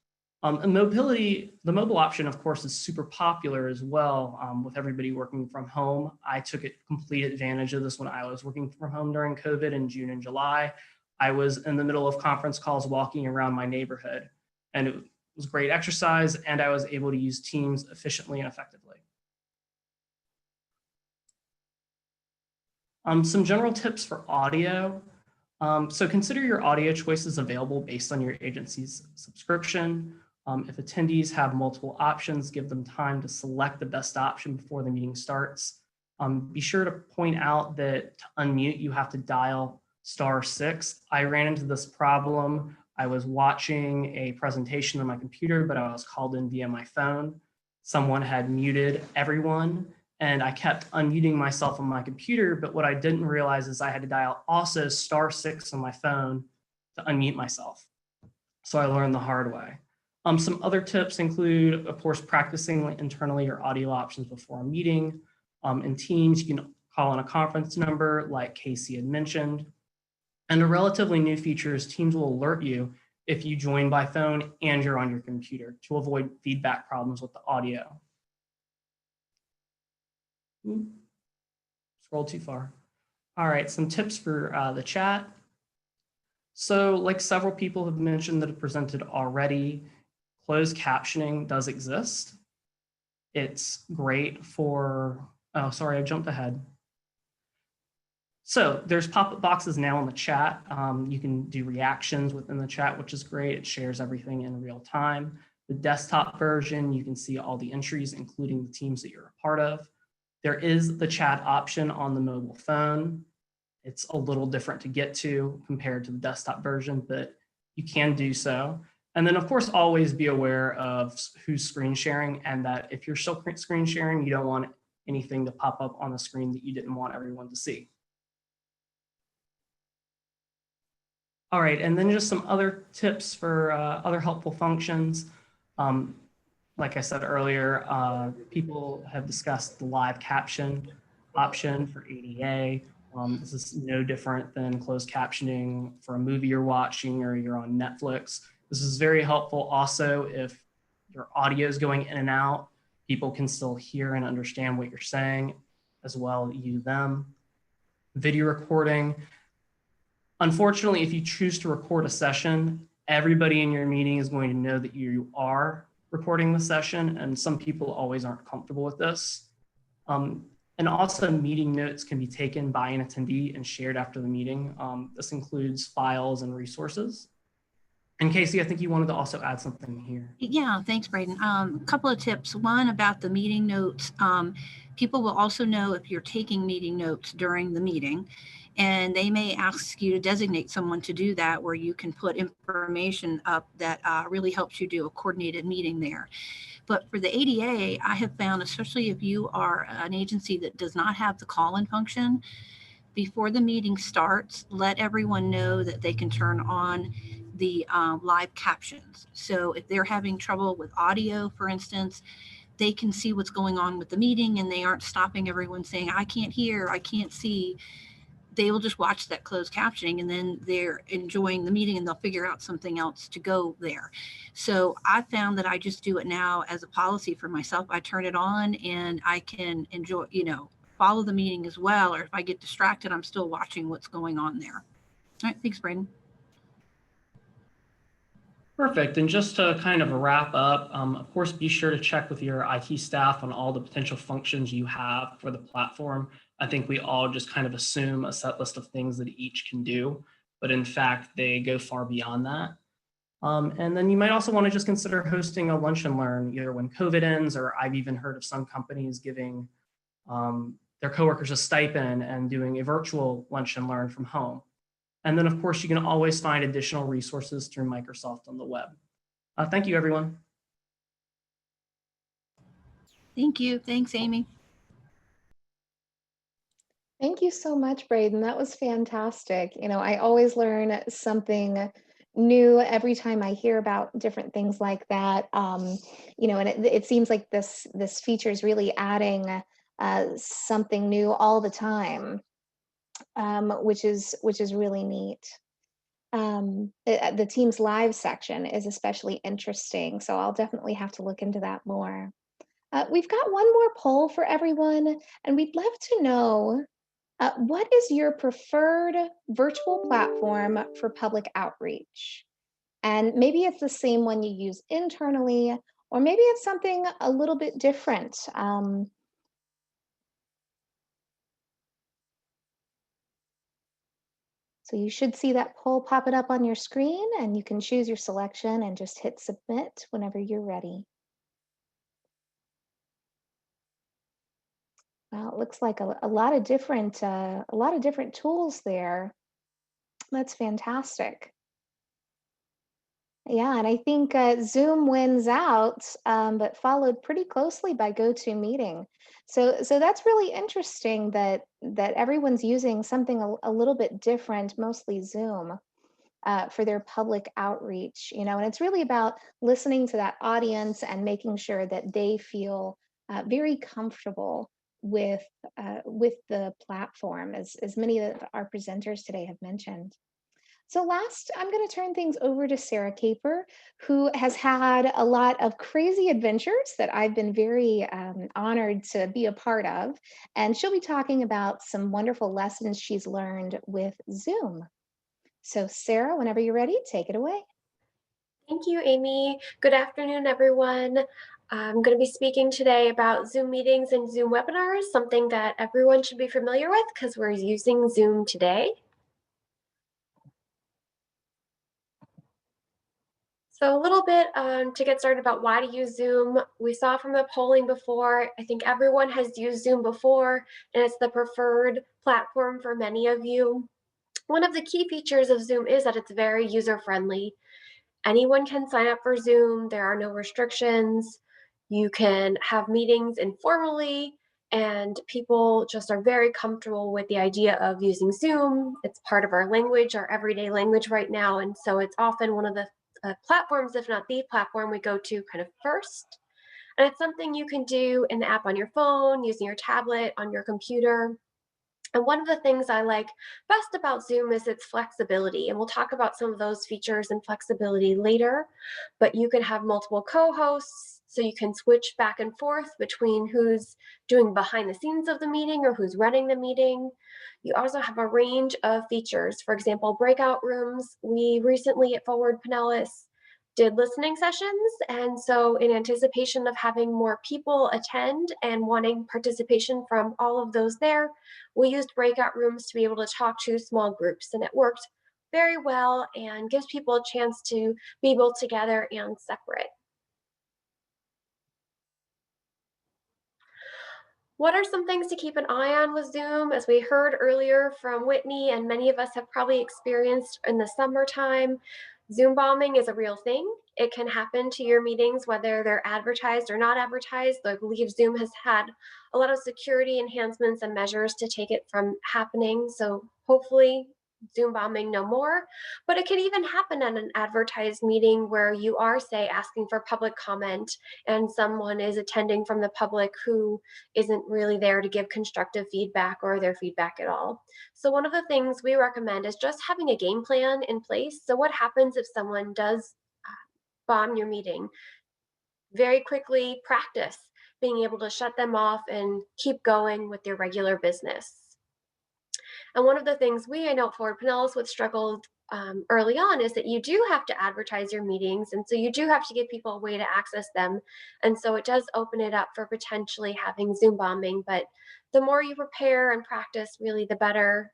And mobility, the mobile option, of course, is super popular as well with everybody working from home. I took complete advantage of this when I was working from home during COVID in June and July. I was in the middle of conference calls walking around my neighborhood, and it was great exercise, and I was able to use Teams efficiently and effectively. Some general tips for audio. So consider your audio choices available based on your agency's subscription. If attendees have multiple options, give them time to select the best option before the meeting starts. Be sure to point out that to unmute, you have to dial *6. I ran into this problem. I was watching a presentation on my computer, but I was called in via my phone. Someone had muted everyone, and I kept unmuting myself on my computer, but what I didn't realize is I had to dial also *6 on my phone to unmute myself. So I learned the hard way. Some other tips include, of course, practicing internally your audio options before a meeting. In Teams, you can call on a conference number like Casey had mentioned. And a relatively new feature is Teams will alert you if you join by phone and you're on your computer to avoid feedback problems with the audio. Scroll too far. All right, some tips for the chat. So like several people have mentioned that have presented already, closed captioning does exist. It's great for, oh, sorry, I jumped ahead. So there's pop-up boxes now in the chat. You can do reactions within the chat, which is great. It shares everything in real time. The desktop version, you can see all the entries, including the teams that you're a part of. There is the chat option on the mobile phone. It's a little different to get to compared to the desktop version, but you can do so. And then, of course, always be aware of who's screen sharing, and that if you're still screen sharing, you don't want anything to pop up on the screen that you didn't want everyone to see. All right, and then just some other tips for other helpful functions. Like I said earlier, people have discussed the live caption option for ADA. This is no different than closed captioning for a movie you're watching or you're on Netflix. This is very helpful also if your audio is going in and out, people can still hear and understand what you're saying as well, you, them. Video recording. Unfortunately, if you choose to record a session, everybody in your meeting is going to know that you are recording the session, and some people always aren't comfortable with this. And also meeting notes can be taken by an attendee and shared after the meeting. This includes files and resources. And Casey, I think you wanted to also add something here. Yeah, thanks, Braden. A couple of tips. One about the meeting notes. People will also know if you're taking meeting notes during the meeting, and they may ask you to designate someone to do that, where you can put information up that really helps you do a coordinated meeting there. But for the ADA, I have found, especially if you are an agency that does not have the call-in function, before the meeting starts, let everyone know that they can turn on the live captions. So if they're having trouble with audio, for instance, they can see what's going on with the meeting and they aren't stopping everyone saying, I can't hear, I can't see. They will just watch that closed captioning and then they're enjoying the meeting and they'll figure out something else to go there. So I found that I just do it now as a policy for myself. I turn it on and I can enjoy, follow the meeting as well. Or if I get distracted, I'm still watching what's going on there. All right, thanks, Braden. Perfect. And just to kind of wrap up, of course, be sure to check with your IT staff on all the potential functions you have for the platform. I think we all just kind of assume a set list of things that each can do, but in fact, they go far beyond that. And then you might also want to just consider hosting a lunch and learn either when COVID ends, or I've even heard of some companies giving their coworkers a stipend and doing a virtual lunch and learn from home. And then, of course, you can always find additional resources through Microsoft on the web. Thank you, everyone. Thank you. Thanks, Amy. Thank you so much, Braden. That was fantastic. I always learn something new every time I hear about different things like that. And it seems like this feature is really adding something new all the time, which is really neat. The Teams Live section is especially interesting, so I'll definitely have to look into that more. We've got one more poll for everyone, and we'd love to know what is your preferred virtual platform for public outreach? And maybe it's the same one you use internally, or maybe it's something a little bit different. So you should see that poll pop it up on your screen, and you can choose your selection and just hit submit whenever you're ready. Well, it looks like a lot of different tools there. That's fantastic. Yeah, and I think Zoom wins out, but followed pretty closely by GoToMeeting. So that's really interesting that everyone's using something a little bit different, mostly Zoom, for their public outreach. And it's really about listening to that audience and making sure that they feel very comfortable with the platform, as many of our presenters today have mentioned. So last, I'm going to turn things over to Sarah Caper, who has had a lot of crazy adventures that I've been very honored to be a part of. And she'll be talking about some wonderful lessons she's learned with Zoom. So Sarah, whenever you're ready, take it away. Thank you, Amy. Good afternoon, everyone. I'm going to be speaking today about Zoom meetings and Zoom webinars, something that everyone should be familiar with because we're using Zoom today. So a little bit to get started about why to use Zoom. We saw from the polling before, I think everyone has used Zoom before, and it's the preferred platform for many of you. One of the key features of Zoom is that it's very user-friendly. Anyone can sign up for Zoom. There are no restrictions. You can have meetings informally, and people just are very comfortable with the idea of using Zoom. It's part of our language, our everyday language right now, and so it's often one of the platforms, if not the platform, we go to kind of first. And it's something you can do in the app on your phone, using your tablet, on your computer. And one of the things I like best about Zoom is its flexibility. And we'll talk about some of those features and flexibility later, but you can have multiple co-hosts, so you can switch back and forth between who's doing behind the scenes of the meeting or who's running the meeting. You also have a range of features. For example, breakout rooms. We recently at Forward Pinellas did listening sessions. And so in anticipation of having more people attend and wanting participation from all of those there, we used breakout rooms to be able to talk to small groups, and it worked very well and gives people a chance to be both together and separate. What are some things to keep an eye on with Zoom? As we heard earlier from Whitney, and many of us have probably experienced in the summertime, Zoom bombing is a real thing. It can happen to your meetings, whether they're advertised or not advertised. I believe Zoom has had a lot of security enhancements and measures to take it from happening. So hopefully Zoom bombing no more, but it could even happen at an advertised meeting where you are, say, asking for public comment and someone is attending from the public who isn't really there to give constructive feedback or their feedback at all. So one of the things we recommend is just having a game plan in place. So what happens if someone does bomb your meeting? Very quickly practice being able to shut them off and keep going with your regular business. And one of the things I know at Forward Pinellas would struggled early on is that you do have to advertise your meetings. And so you do have to give people a way to access them. And so it does open it up for potentially having Zoom bombing. But the more you prepare and practice, really, the better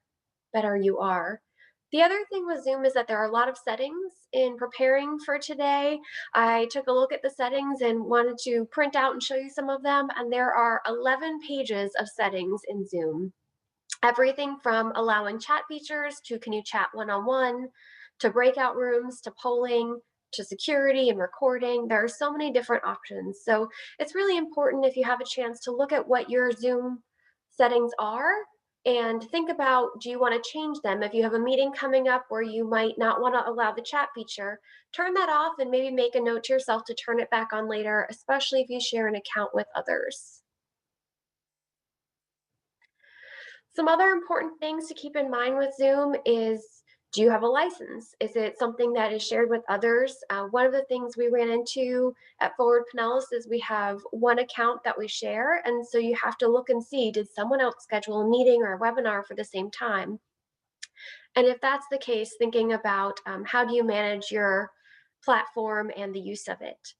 you are. The other thing with Zoom is that there are a lot of settings in preparing for today. I took a look at the settings and wanted to print out and show you some of them. And there are 11 pages of settings in Zoom. Everything from allowing chat features to can you chat one-on-one, to breakout rooms, to polling, to security and recording. There are so many different options. So it's really important if you have a chance to look at what your Zoom settings are and think about, do you want to change them? If you have a meeting coming up where you might not want to allow the chat feature, turn that off and maybe make a note to yourself to turn it back on later, especially if you share an account with others. Some other important things to keep in mind with Zoom is, do you have a license? Is it something that is shared with others? One of the things we ran into at Forward Pinellas is we have one account that we share. And so you have to look and see, did someone else schedule a meeting or a webinar for the same time? And if that's the case, thinking about how do you manage your platform and the use of it.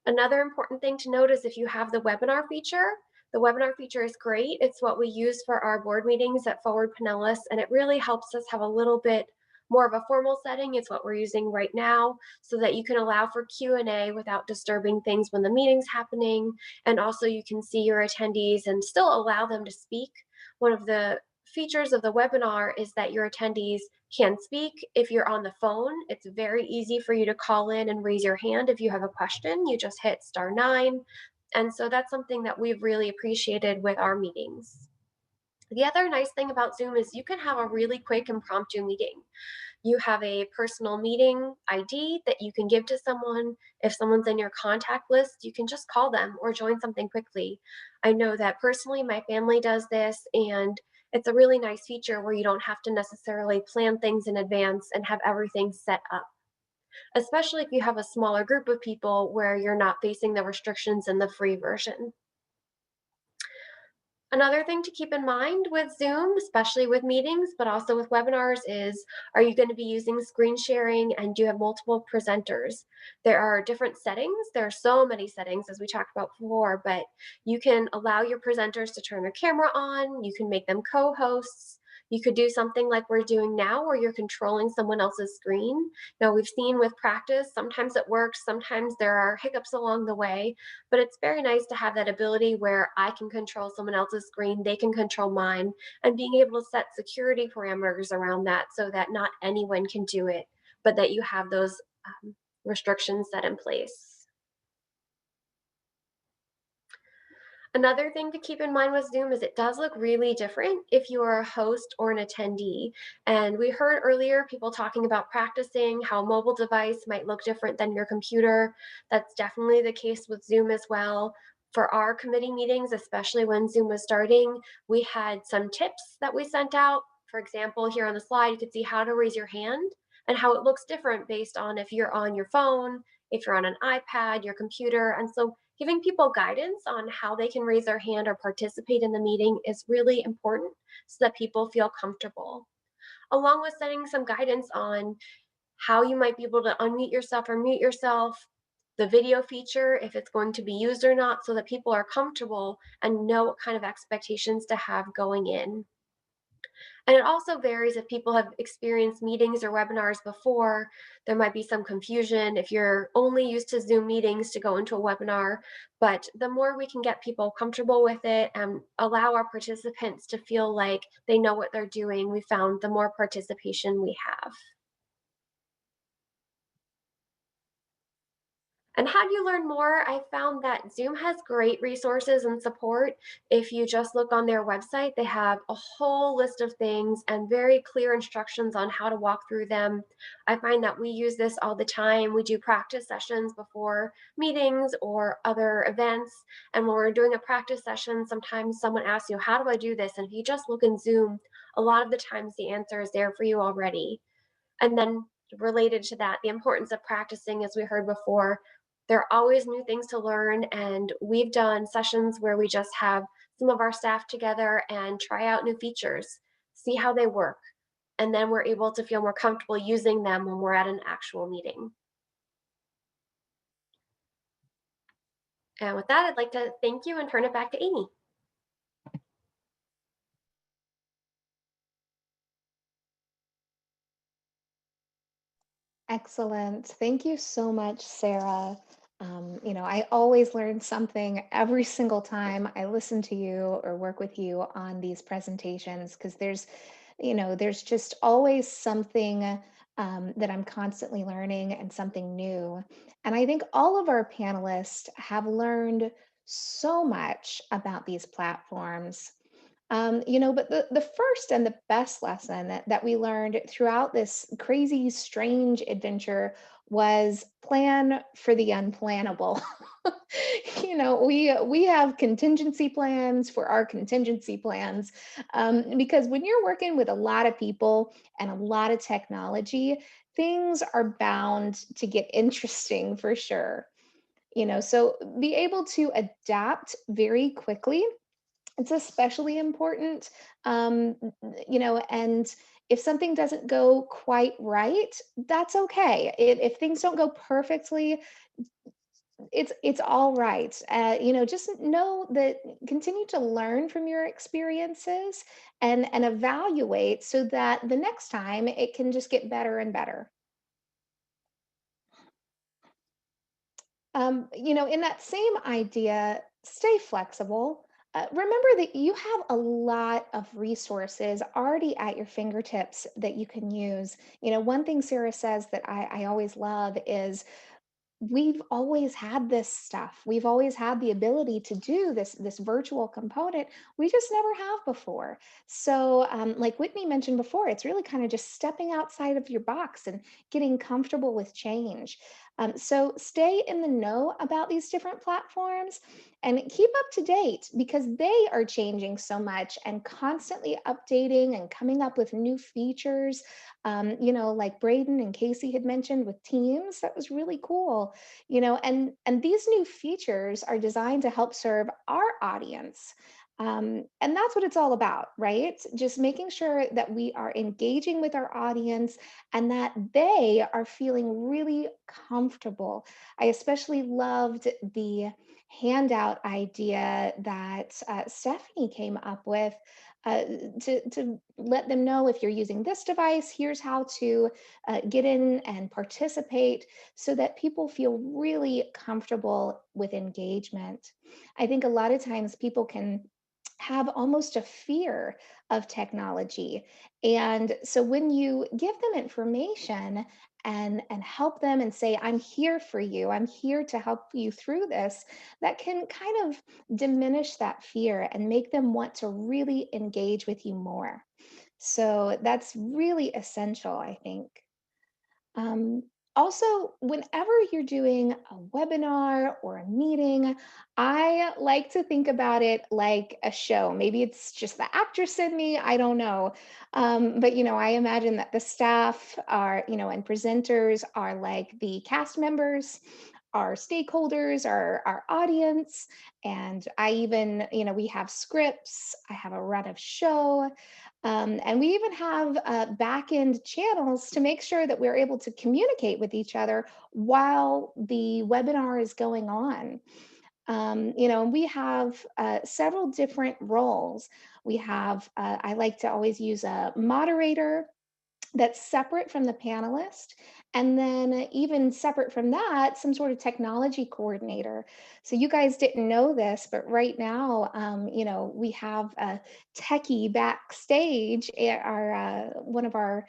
Another important thing to note is if you have the webinar feature, the webinar feature is great. It's what we use for our board meetings at Forward Pinellas, and it really helps us have a little bit more of a formal setting. It's what we're using right now so that you can allow for Q&A without disturbing things when the meeting's happening. And also you can see your attendees and still allow them to speak. One of the features of the webinar is that your attendees can speak. If you're on the phone, it's very easy for you to call in and raise your hand. If you have a question, you just hit *9. And so that's something that we've really appreciated with our meetings. The other nice thing about Zoom is you can have a really quick impromptu meeting. You have a personal meeting ID that you can give to someone. If someone's in your contact list, you can just call them or join something quickly. I know that personally, my family does this, and it's a really nice feature where you don't have to necessarily plan things in advance and have everything set up, especially if you have a smaller group of people where you're not facing the restrictions in the free version. Another thing to keep in mind with Zoom, especially with meetings, but also with webinars, is, are you going to be using screen sharing and do you have multiple presenters? There are different settings. There are so many settings, as we talked about before, but you can allow your presenters to turn their camera on. You can make them co-hosts. You could do something like we're doing now where you're controlling someone else's screen. Now, we've seen with practice, sometimes it works, sometimes there are hiccups along the way, but it's very nice to have that ability where I can control someone else's screen, they can control mine, and being able to set security parameters around that so that not anyone can do it, but that you have those restrictions set in place. Another thing to keep in mind with Zoom is it does look really different if you are a host or an attendee. And we heard earlier people talking about practicing how a mobile device might look different than your computer. That's definitely the case with Zoom as well. For our committee meetings, especially when Zoom was starting, we had some tips that we sent out. For example, here on the slide, you could see how to raise your hand and how it looks different based on if you're on your phone, if you're on an iPad, your computer. And so giving people guidance on how they can raise their hand or participate in the meeting is really important so that people feel comfortable, along with setting some guidance on how you might be able to unmute yourself or mute yourself, the video feature, if it's going to be used or not, so that people are comfortable and know what kind of expectations to have going in. And it also varies if people have experienced meetings or webinars before. There might be some confusion if you're only used to Zoom meetings to go into a webinar, but the more we can get people comfortable with it and allow our participants to feel like they know what they're doing, we found the more participation we have. And how do you learn more? I found that Zoom has great resources and support. If you just look on their website, they have a whole list of things and very clear instructions on how to walk through them. I find that we use this all the time. We do practice sessions before meetings or other events. And when we're doing a practice session, sometimes someone asks you, how do I do this? And if you just look in Zoom, a lot of the times the answer is there for you already. And then related to that, the importance of practicing, as we heard before, there are always new things to learn. And we've done sessions where we just have some of our staff together and try out new features, see how they work. And then we're able to feel more comfortable using them when we're at an actual meeting. And with that, I'd like to thank you and turn it back to Amy. Excellent. Thank you so much, Sarah. I always learn something every single time I listen to you or work with you on these presentations, because there's just always something that I'm constantly learning and something new. And I think all of our panelists have learned so much about these platforms. But the first and the best lesson that we learned throughout this crazy, strange adventure was plan for the unplannable. We have contingency plans for our contingency plans, because when you're working with a lot of people and a lot of technology, things are bound to get interesting for sure. So be able to adapt very quickly. It's especially important, and if something doesn't go quite right, that's okay. If things don't go perfectly, it's all right. Just know that, continue to learn from your experiences and evaluate so that the next time it can just get better and better. In that same idea, stay flexible. Remember that you have a lot of resources already at your fingertips that you can use. One thing Sarah says that I always love is, we've always had this stuff. We've always had the ability to do this virtual component. We just never have before. So like Whitney mentioned before, it's really kind of just stepping outside of your box and getting comfortable with change. So stay in the know about these different platforms and keep up to date, because they are changing so much and constantly updating and coming up with new features. Like Braden and Casey had mentioned with Teams, that was really cool. And these new features are designed to help serve our audience. And that's what it's all about, right? Just making sure that we are engaging with our audience and that they are feeling really comfortable. I especially loved the handout idea that Stephanie came up with, to let them know, if you're using this device, here's how to get in and participate, so that people feel really comfortable with engagement. I think a lot of times people can have almost a fear of technology. And so when you give them information and help them and say, I'm here for you, I'm here to help you through this, that can kind of diminish that fear and make them want to really engage with you more. So that's really essential, I think. Also, whenever you're doing a webinar or a meeting, I like to think about it like a show. Maybe it's just the actress in me, I don't know. But I imagine that the staff are, and presenters are like the cast members, our stakeholders, our audience. And I even, we have scripts, I have a run of show. And we even have back end channels to make sure that we're able to communicate with each other while the webinar is going on. We have several different roles. We have, I like to always use a moderator that's separate from the panelist. And then even separate from that, some sort of technology coordinator. So you guys didn't know this, but right now, we have a techie backstage. One of our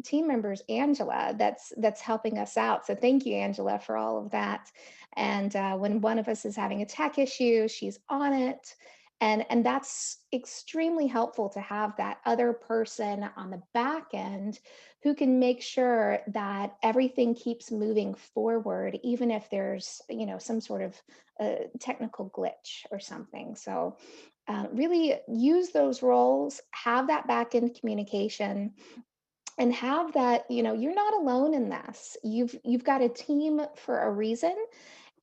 team members, Angela, that's helping us out. So thank you, Angela, for all of that. And when one of us is having a tech issue, she's on it. And that's extremely helpful to have that other person on the back end who can make sure that everything keeps moving forward, even if there's, some sort of technical glitch or something. So really use those roles, have that back end communication, and have that, you're not alone in this. You've got a team for a reason,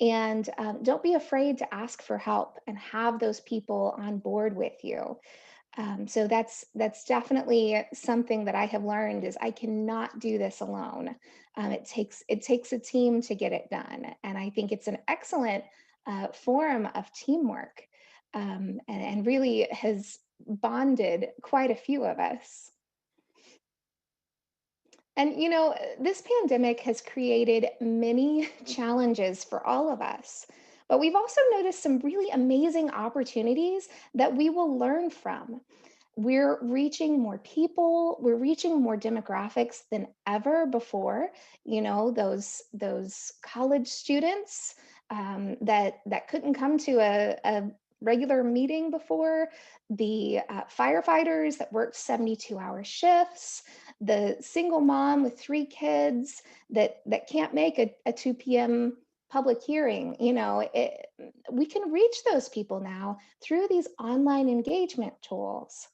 and don't be afraid to ask for help and have those people on board with you. So that's definitely something that I have learned is I cannot do this alone. It takes a team to get it done, and I think it's an excellent form of teamwork, and really has bonded quite a few of us. And this pandemic has created many challenges for all of us, but we've also noticed some really amazing opportunities that we will learn from. We're reaching more people, we're reaching more demographics than ever before. Those college students that couldn't come to a regular meeting before, the firefighters that worked 72-hour shifts, the single mom with 3 kids that can't make a 2 p.m. public hearing. We can reach those people now through these online engagement tools.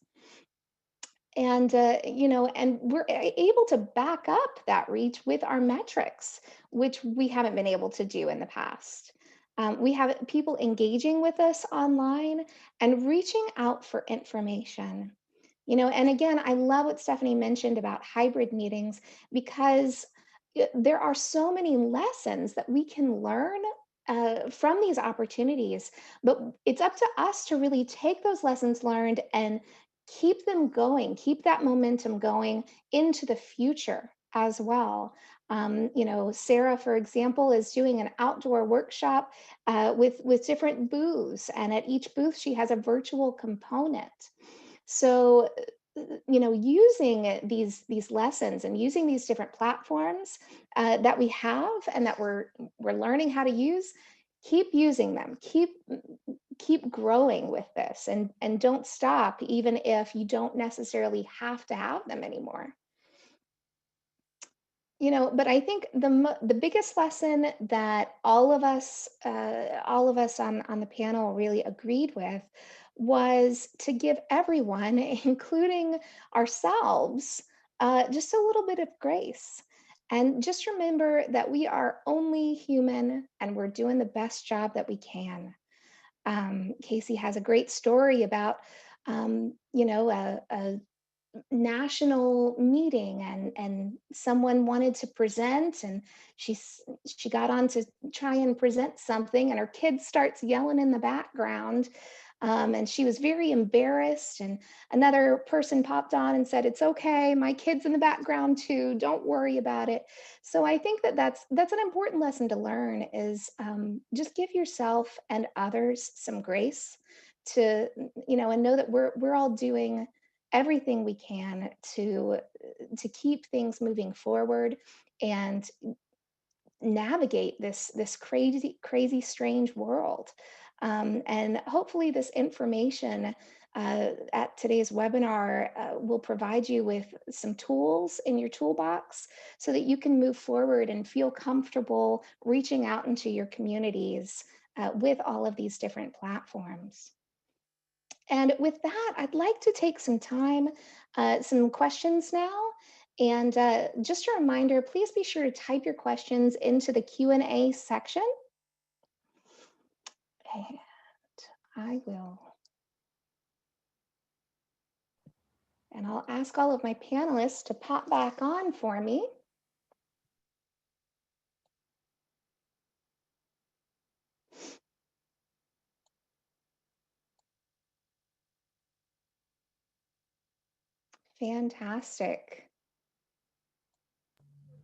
And we're able to back up that reach with our metrics, which we haven't been able to do in the past. We have people engaging with us online and reaching out for information. And again, I love what Stephanie mentioned about hybrid meetings, because there are so many lessons that we can learn from these opportunities, but it's up to us to really take those lessons learned and keep them going, keep that momentum going into the future as well. Sarah, for example, is doing an outdoor workshop with different booths, and at each booth she has a virtual component. So, using these lessons and using these different platforms that we have and that we're learning how to use, keep using them, keep growing with this, and don't stop, even if you don't necessarily have to have them anymore. But I think the biggest lesson that all of us on the panel really agreed with was to give everyone, including ourselves, just a little bit of grace. And just remember that we are only human and we're doing the best job that we can. Casey has a great story about, a national meeting, and someone wanted to present, and she got on to try and present something, and her kid starts yelling in the background, and she was very embarrassed, and another person popped on and said, "It's okay, my kid's in the background too, don't worry about it." So I think that that's an important lesson to learn, is just give yourself and others some grace to, and know that we're all doing everything we can to keep things moving forward and navigate this crazy strange world. And hopefully this information at today's webinar will provide you with some tools in your toolbox so that you can move forward and feel comfortable reaching out into your communities with all of these different platforms. And with that, I'd like to take some time, some questions now. And just a reminder, please be sure to type your questions into the Q&A section. And I will. And I'll ask all of my panelists to pop back on for me. Fantastic.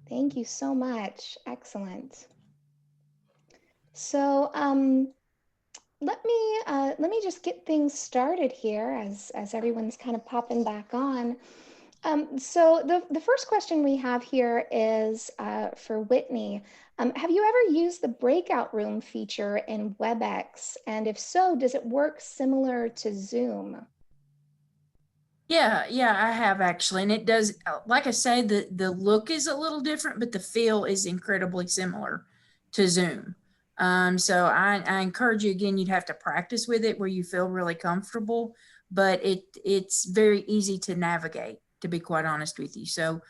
Thank you so much. Excellent. So let me just get things started here as everyone's kind of popping back on. So the first question we have here is for Whitney. Have you ever used the breakout room feature in WebEx? And if so, does it work similar to Zoom? Yeah, I have actually. And it does, like I say, the look is a little different, but the feel is incredibly similar to Zoom. So I encourage you, again, you'd have to practice with it where you feel really comfortable, but it's very easy to navigate, to be quite honest with you. So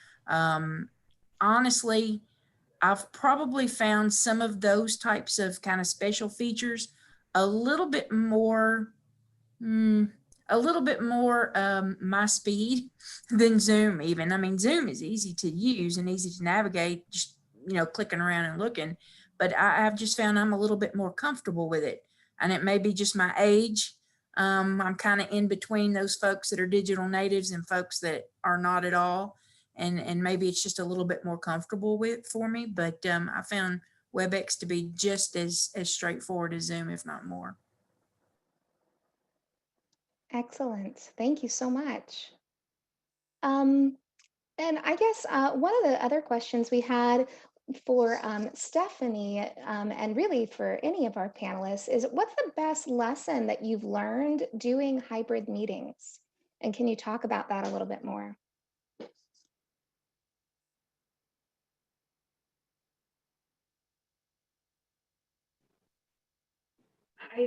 honestly, I've probably found some of those types of kind of special features a little bit more, my speed than Zoom even. I mean, Zoom is easy to use and easy to navigate, just, clicking around and looking, but I've just found I'm a little bit more comfortable with it. And it may be just my age. I'm kind of in between those folks that are digital natives and folks that are not at all. And maybe it's just a little bit more comfortable for me, but I found WebEx to be just as straightforward as Zoom, if not more. Excellent. Thank you so much. And I guess one of the other questions we had for Stephanie, and really for any of our panelists, is what's the best lesson that you've learned doing hybrid meetings? And can you talk about that a little bit more?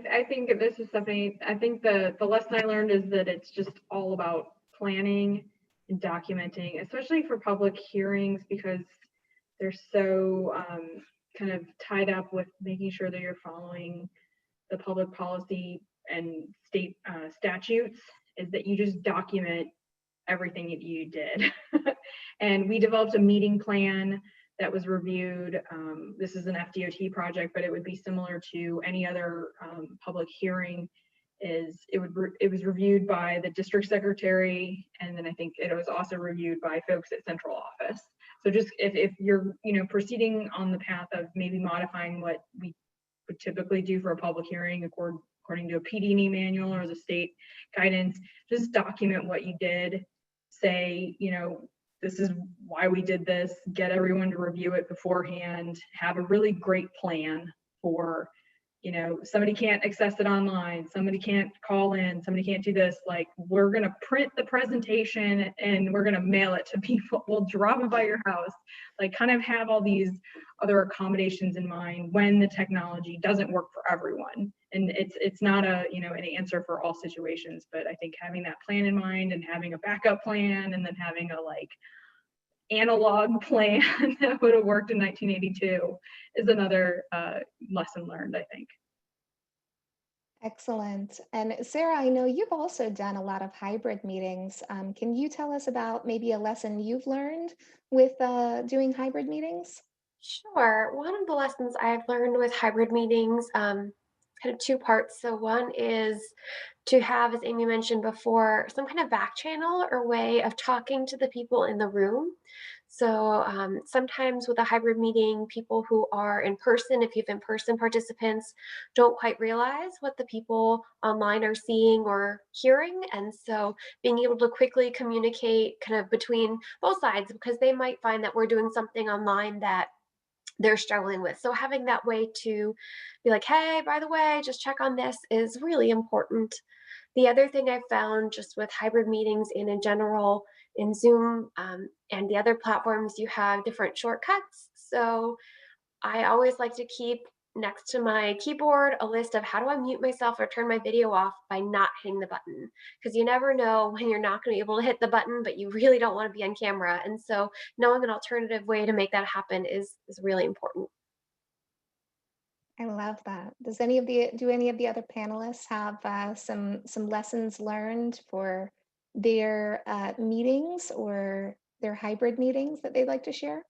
I think this is something, I think the lesson I learned is that it's just all about planning and documenting, especially for public hearings, because they're so kind of tied up with making sure that you're following the public policy and state statutes, is that you just document everything that you did. And we developed a meeting plan that was reviewed. This is an FDOT project, but it would be similar to any other public hearing. It was reviewed by the district secretary, and then I think it was also reviewed by folks at central office. So just if you're proceeding on the path of maybe modifying what we would typically do for a public hearing according to a PD&E manual or the state guidance, just document what you did. Say, this is why we did this, get everyone to review it beforehand, have a really great plan for, somebody can't access it online, somebody can't call in, somebody can't do this, like, we're gonna print the presentation and we're gonna mail it to people, we'll drop it by your house, like kind of have all these other accommodations in mind when the technology doesn't work for everyone. And it's not an answer for all situations, but I think having that plan in mind and having a backup plan and then having a analog plan that would have worked in 1982 is another lesson learned, I think. Excellent. And Sarah, I know you've also done a lot of hybrid meetings. Can you tell us about maybe a lesson you've learned with doing hybrid meetings? Sure. One of the lessons I've learned with hybrid meetings, kind of two parts. So one is to have, as Amy mentioned before, some kind of back channel or way of talking to the people in the room. So sometimes with a hybrid meeting, people who are in person, if you have in-person participants, don't quite realize what the people online are seeing or hearing. And so being able to quickly communicate kind of between both sides, because they might find that we're doing something online that they're struggling with. So having that way to be like, hey, by the way, just check on this is really important. The other thing I found just with hybrid meetings and in general in Zoom and the other platforms, you have different shortcuts. So I always like to keep next to my keyboard a list of how do I mute myself or turn my video off by not hitting the button. Because you never know when you're not going to be able to hit the button, but you really don't want to be on camera. And so knowing an alternative way to make that happen is really important. I love that. Do any of the other panelists have some lessons learned for their meetings or their hybrid meetings that they'd like to share?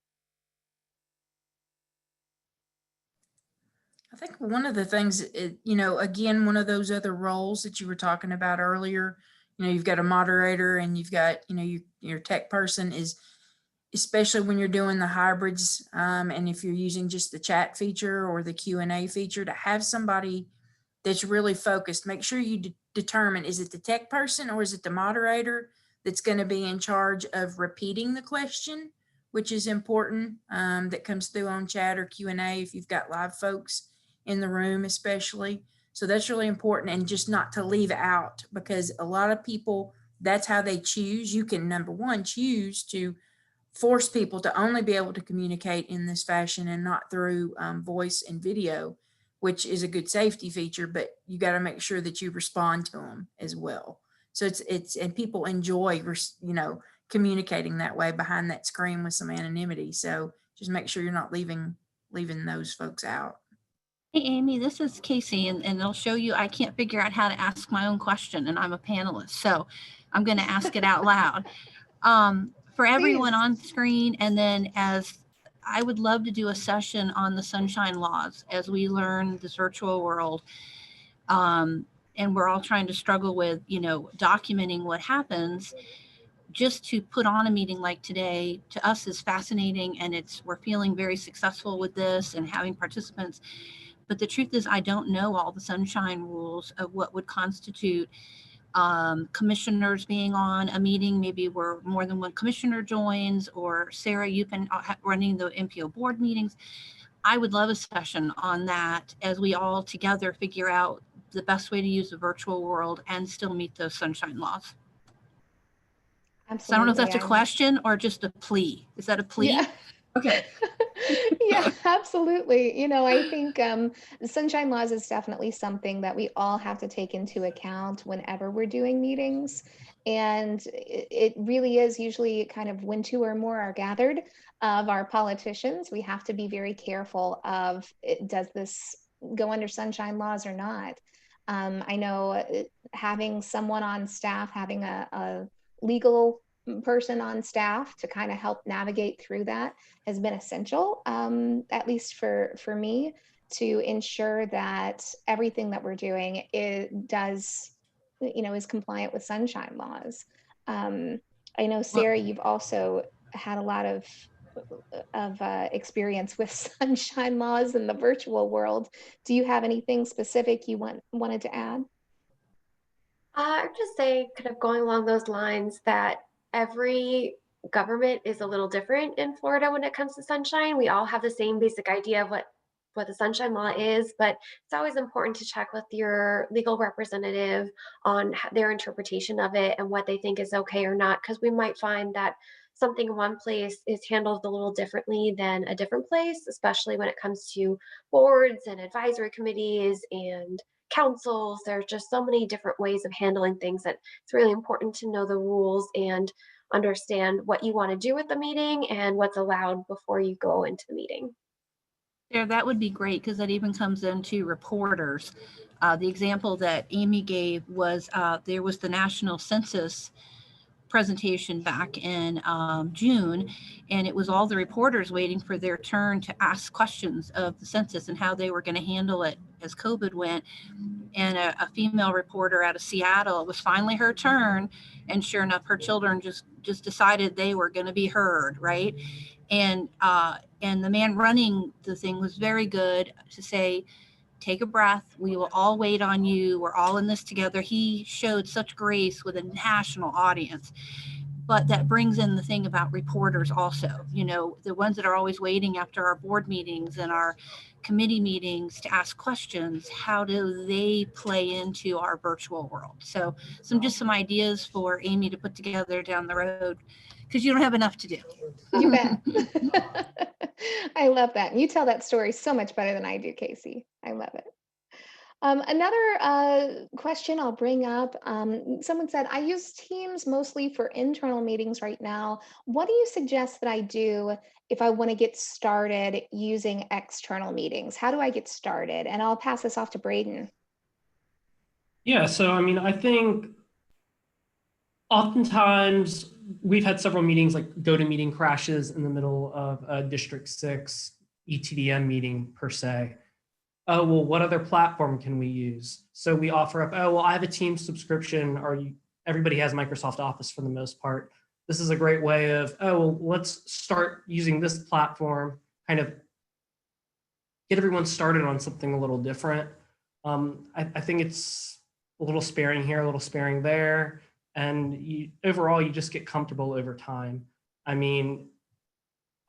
I think one of the things, again, one of those other roles that you were talking about earlier, you've got a moderator and you've got, your tech person is, especially when you're doing the hybrids, and if you're using just the chat feature or the Q&A feature, to have somebody that's really focused. Make sure you determine, is it the tech person or is it the moderator that's going to be in charge of repeating the question, which is important, that comes through on chat or Q&A if you've got live folks in the room especially. So that's really important, and just not to leave out, because a lot of people, that's how they choose. You can, number one, choose to force people to only be able to communicate in this fashion and not through voice and video, which is a good safety feature, but you got to make sure that you respond to them as well. So and people enjoy, communicating that way behind that screen with some anonymity. So just make sure you're not leaving those folks out. Hey, Amy, this is Casey, and it'll show you I can't figure out how to ask my own question, and I'm a panelist, so I'm going to ask it out loud. For everyone on screen, and then as I would love to do a session on the sunshine laws as we learn this virtual world. And we're all trying to struggle with, documenting what happens. Just to put on a meeting like today to us is fascinating, and we're feeling very successful with this and having participants. But the truth is, I don't know all the sunshine rules of what would constitute commissioners being on a meeting, maybe where more than one commissioner joins, or Sarah, you've been running the MPO board meetings. I would love a session on that as we all together figure out the best way to use the virtual world and still meet those sunshine laws. Absolutely. So I don't know if that's a question or just a plea. Is that a plea? Yeah. Okay. Yeah, absolutely. I think the sunshine laws is definitely something that we all have to take into account whenever we're doing meetings. And it really is usually kind of when two or more are gathered of our politicians, we have to be very careful of, does this go under sunshine laws or not? I know having someone on staff, having a legal person on staff to kind of help navigate through that has been essential, at least for me, to ensure that everything that we're doing is compliant with sunshine laws. I know, Sarah, you've also had a lot of experience with sunshine laws in the virtual world. Do you have anything specific you wanted to add? I would just say, kind of going along those lines, that every government is a little different in Florida when it comes to sunshine. We all have the same basic idea of what the sunshine law is, but it's always important to check with your legal representative on their interpretation of it and what they think is okay or not, because we might find that something in one place is handled a little differently than a different place, especially when it comes to boards and advisory committees and councils. There's just so many different ways of handling things that it's really important to know the rules and understand what you want to do with the meeting and what's allowed before you go into the meeting. Yeah, that would be great, because that even comes into reporters. The example that Amy gave was there was the national census presentation back in June, and it was all the reporters waiting for their turn to ask questions of the census and how they were going to handle it as COVID went. And a female reporter out of Seattle, it was finally her turn, and sure enough, her children just decided they were going to be heard, right? And the man running the thing was very good to say, take a breath. We will all wait on you. We're all in this together. He showed such grace with a national audience. But that brings in the thing about reporters also, you know, the ones that are always waiting after our board meetings and our committee meetings to ask questions. How do they play into our virtual world? So some ideas for Amy to put together down the road, because you don't have enough to do. You bet. I love that. And you tell that story so much better than I do, Casey. I love it. Another question I'll bring up, someone said, I use Teams mostly for internal meetings right now. What do you suggest that I do if I want to get started using external meetings? How do I get started? And I'll pass this off to Braden. Yeah, so I mean, I think oftentimes we've had several meetings like GoToMeeting crashes in the middle of a District 6 ETDM meeting per se. Oh, well, what other platform can we use? So we offer up, oh, well, I have a Teams subscription, or everybody has Microsoft Office for the most part. This is a great way of, oh, well, let's start using this platform, kind of get everyone started on something a little different. I think it's a little sparing here, a little sparing there. And overall, you just get comfortable over time. I mean,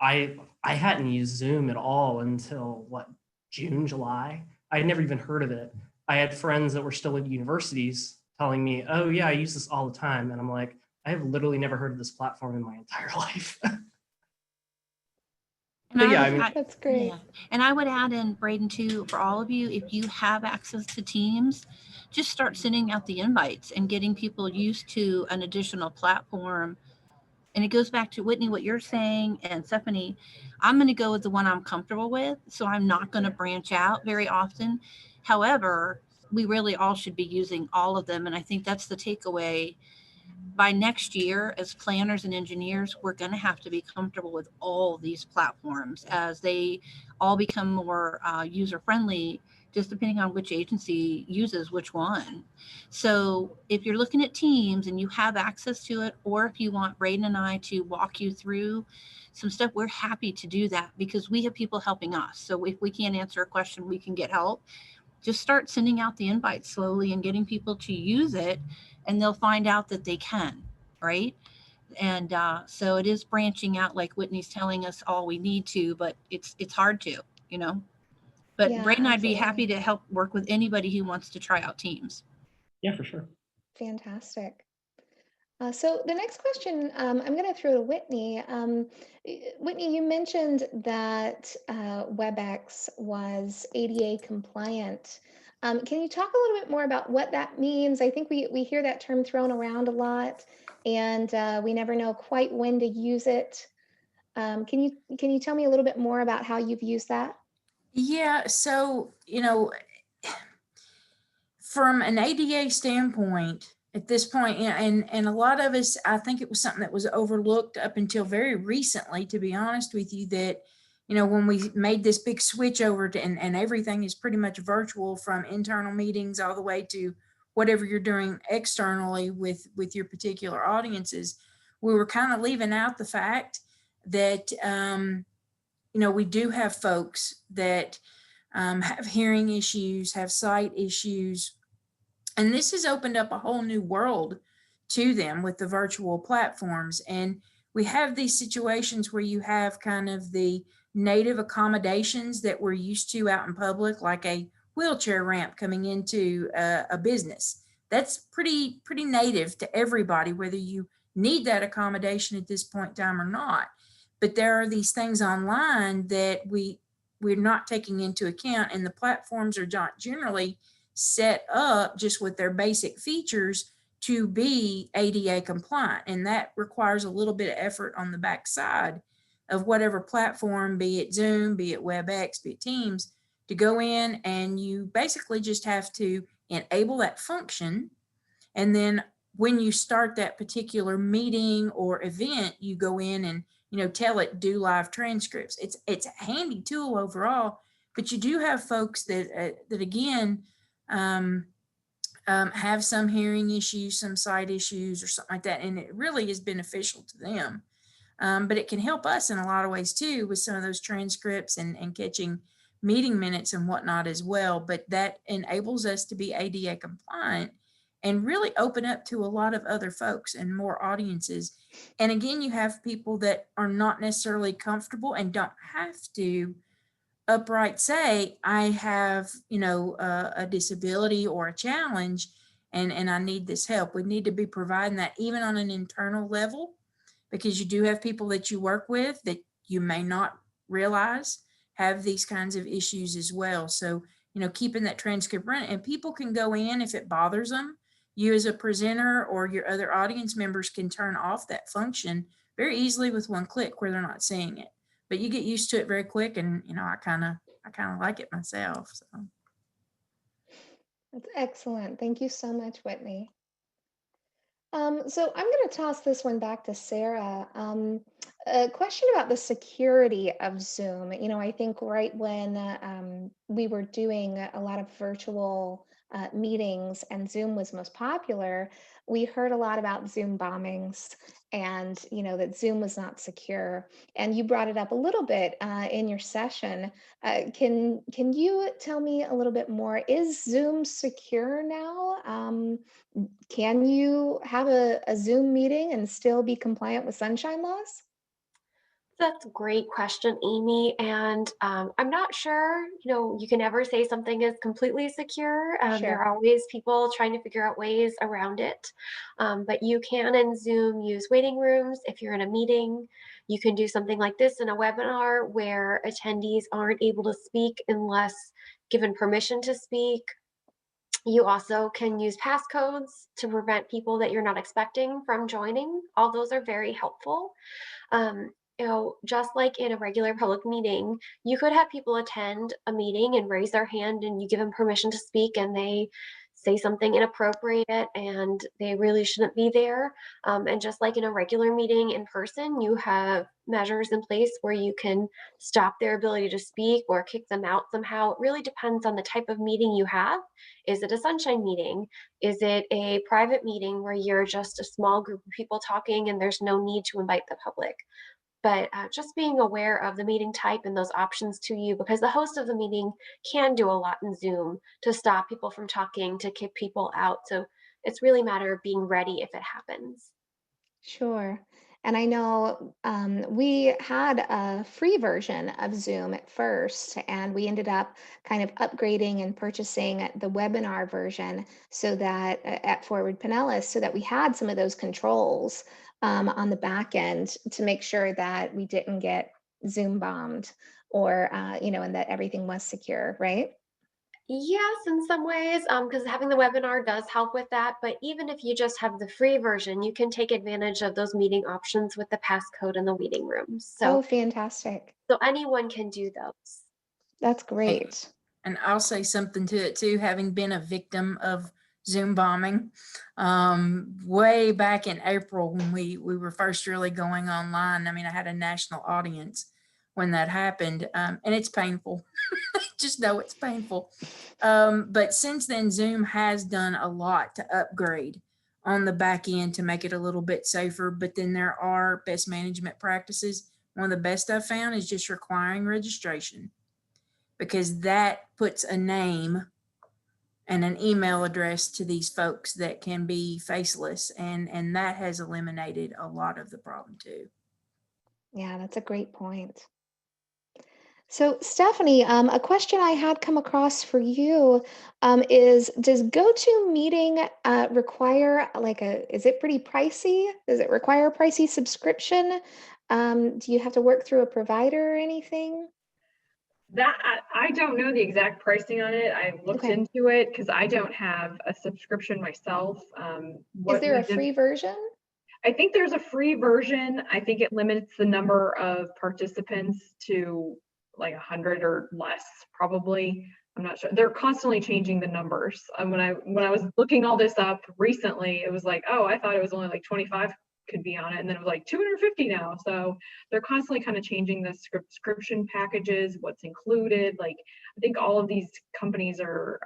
I hadn't used Zoom at all until what, June, July. I had never even heard of it. I had friends that were still at universities telling me, oh yeah, I use this all the time. And I'm like, I have literally never heard of this platform in my entire life. But yeah, I mean, That's great. Yeah. And I would add in, Braden, too, for all of you, if you have access to Teams, just start sending out the invites and getting people used to an additional platform. And it goes back to Whitney, what you're saying, and Stephanie, I'm going to go with the one I'm comfortable with. So I'm not going to branch out very often. However, we really all should be using all of them. And I think that's the takeaway. By next year, as planners and engineers, we're going to have to be comfortable with all these platforms as they all become more user friendly, just depending on which agency uses which one. So if you're looking at Teams and you have access to it, or if you want Braden and I to walk you through some stuff, we're happy to do that because we have people helping us. So if we can't answer a question, we can get help. Just start sending out the invites slowly and getting people to use it, and they'll find out that they can, right? And so it is branching out, like Whitney's telling us all we need to, but it's hard to, you know. But Yeah, Braden, I'd be happy absolutely. to help work with anybody who wants to try out Teams. yeah, for sure. Fantastic. So the next question, I'm going to throw to Whitney. Whitney, you mentioned that WebEx was ADA compliant. Can you talk a little bit more about what that means? I think we hear that term thrown around a lot, and we never know quite when to use it. Can you tell me a little bit more about how you've used that? Yeah, so, from an ADA standpoint, at this point, and a lot of us, I think it was something that was overlooked up until very recently, to be honest with you, that, when we made this big switch over to, and everything is pretty much virtual from internal meetings all the way to whatever you're doing externally with your particular audiences, we were kind of leaving out the fact that, we do have folks that have hearing issues, have sight issues. And this has opened up a whole new world to them with the virtual platforms. And we have these situations where you have kind of the native accommodations that we're used to out in public, like a wheelchair ramp coming into a business. That's pretty native to everybody, whether you need that accommodation at this point in time or not. But there are these things online that we're not taking into account, and the platforms are not generally set up just with their basic features to be ADA compliant. And that requires a little bit of effort on the backside of whatever platform, be it Zoom, be it WebEx, be it Teams, to go in, and you basically just have to enable that function. And then when you start that particular meeting or event, you go in and tell it do live transcripts. It's a handy tool overall, but you do have folks that again have some hearing issues, some sight issues, or something like that, and it really is beneficial to them. But it can help us in a lot of ways too, with some of those transcripts and catching meeting minutes and whatnot as well. But that enables us to be ADA compliant. and really open up to a lot of other folks and more audiences. And again, you have people that are not necessarily comfortable and don't have to upright say, I have, a disability or a challenge, and I need this help. We need to be providing that even on an internal level, because you do have people that you work with that you may not realize have these kinds of issues as well. So, keeping that transcript running, and people can go in if it bothers them. You as a presenter or your other audience members can turn off that function very easily with one click where they're not seeing it. But you get used to it very quick, and I kind of like it myself. So That's excellent. Thank you so much, Whitney. So I'm going to toss this one back to Sarah. A question about the security of Zoom. I think right when we were doing a lot of virtual meetings and Zoom was most popular, we heard a lot about Zoom bombings and, that Zoom was not secure. And you brought it up a little bit in your session. Can you tell me a little bit more? Is Zoom secure now? Can you have a Zoom meeting and still be compliant with sunshine laws? That's a great question, Amy. And I'm not sure, you can never say something is completely secure. There Sure. are always people trying to figure out ways around it. But you can in Zoom use waiting rooms if you're in a meeting. You can do something like this in a webinar where attendees aren't able to speak unless given permission to speak. You also can use passcodes to prevent people that you're not expecting from joining. All those are very helpful. Just like in a regular public meeting, you could have people attend a meeting and raise their hand and you give them permission to speak and they say something inappropriate and they really shouldn't be there. And just like in a regular meeting in person, you have measures in place where you can stop their ability to speak or kick them out somehow. It really depends on the type of meeting you have. Is it a sunshine meeting? Is it a private meeting where you're just a small group of people talking and there's no need to invite the public? But just being aware of the meeting type and those options to you, because the host of the meeting can do a lot in Zoom to stop people from talking, to kick people out. So it's really a matter of being ready if it happens. Sure. And I know we had a free version of Zoom at first, and we ended up kind of upgrading and purchasing the webinar version so that at Forward Pinellas, so that we had some of those controls on the back end to make sure that we didn't get Zoom bombed or, and that everything was secure, right? Yes, in some ways, because having the webinar does help with that. But even if you just have the free version, you can take advantage of those meeting options with the passcode in the waiting rooms. Oh, So, fantastic. so anyone can do those. That's great. And I'll say something to it too, having been a victim of Zoom bombing way back in April when we were first really going online. I mean, I had a national audience when that happened, and it's painful. Just know it's painful. But since then, Zoom has done a lot to upgrade on the back end to make it a little bit safer. But then there are best management practices. One of the best I've found is just requiring registration, because that puts a name and an email address to these folks that can be faceless. And that has eliminated a lot of the problem too. Yeah, that's a great point. So Stephanie, a question I had come across for you is, does GoToMeeting require is it pretty pricey? Does it require a pricey subscription? Do you have to work through a provider or anything? That I don't know the exact pricing on it. I looked Okay. into it because I don't have a subscription myself. Is there a free version? I think there's a free version. I think it limits the number of participants to like 100 or less, probably. I'm not sure. They're constantly changing the numbers. When I was looking all this up recently, it was like, oh, I thought it was only like 25 could be on it, and then it was like 250 now. So they're constantly kind of changing the subscription packages, what's included. Like, I think all of these companies are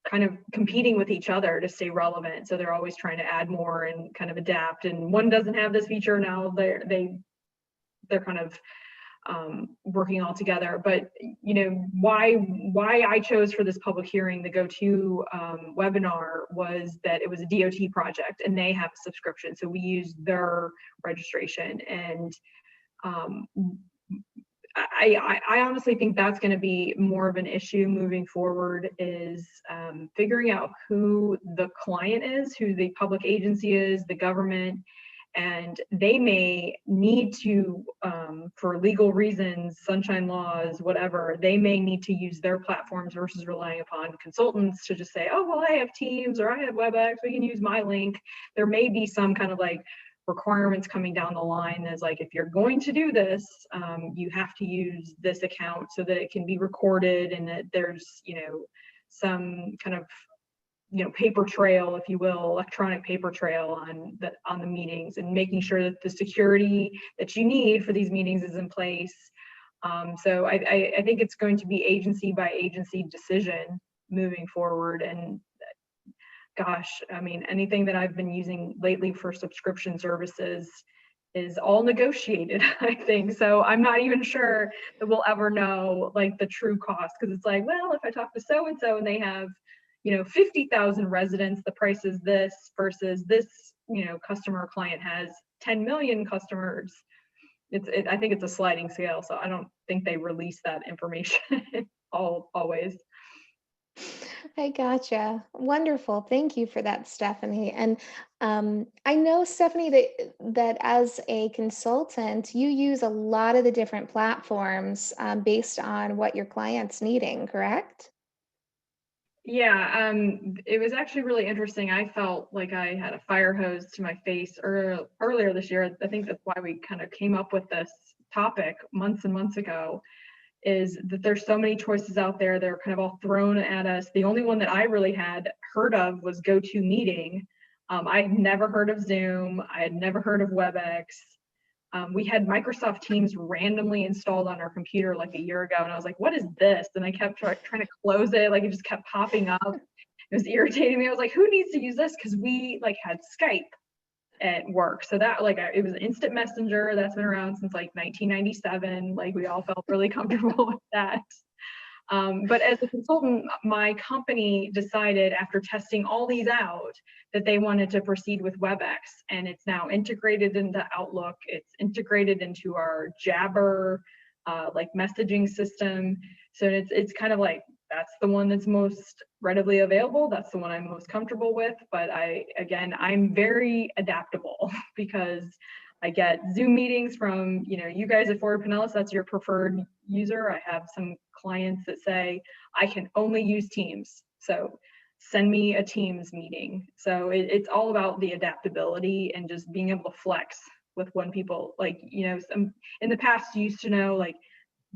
kind of competing with each other to stay relevant. So they're always trying to add more and kind of adapt. And one doesn't have this feature now. They're kind of working all together. But you know, why I chose for this public hearing the GoTo webinar was that it was a DOT project and they have a subscription, so we used their registration. And I honestly think that's going to be more of an issue moving forward, is figuring out who the client is, who the public agency is, the government. And they may need to, for legal reasons, sunshine laws, whatever, they may need to use their platforms versus relying upon consultants to just say, oh, well, I have Teams or I have WebEx, we can use my link. There may be some kind of like requirements coming down the line as like, if you're going to do this, you have to use this account so that it can be recorded, and that there's, you know, some kind of, you know, paper trail, if you will, electronic paper trail on the meetings, and making sure that the security that you need for these meetings is in place. So I think it's going to be agency by agency decision moving forward. And gosh, I mean, anything that I've been using lately for subscription services is all negotiated, I think. So I'm not even sure that we'll ever know like the true cost, because it's like, well, if I talk to so-and-so and they have, you know, 50,000 residents, the price is this, versus this, you know, customer or client has 10 million customers. I think it's a sliding scale. So I don't think they release that information always. I gotcha. Wonderful. Thank you for that, Stephanie. And I know, Stephanie, that as a consultant, you use a lot of the different platforms based on what your client's needing, correct? Yeah, it was actually really interesting. I felt like I had a fire hose to my face earlier this year. I think that's why we kind of came up with this topic months and months ago, is that there's so many choices out there. They're kind of all thrown at us. The only one that I really had heard of was GoToMeeting. I had never heard of Zoom. I had never heard of WebEx. We had Microsoft Teams randomly installed on our computer like a year ago, and I was like, what is this? And I kept trying to close it, like it just kept popping up. It was irritating me. I was like, who needs to use this? Because we like had Skype at work. So that like, it was instant messenger that's been around since like 1997. Like we all felt really comfortable with that. But as a consultant, my company decided after testing all these out that they wanted to proceed with WebEx, and it's now integrated into Outlook. It's integrated into our Jabber like messaging system. So it's kind of like, that's the one that's most readily available. That's the one I'm most comfortable with. But I'm very adaptable because I get Zoom meetings from, you know, you guys at Forward Pinellas, that's your preferred user. I have some clients that say, I can only use Teams. So send me a Teams meeting. So it's all about the adaptability and just being able to flex with when people, like, you know, in the past you used to know, like,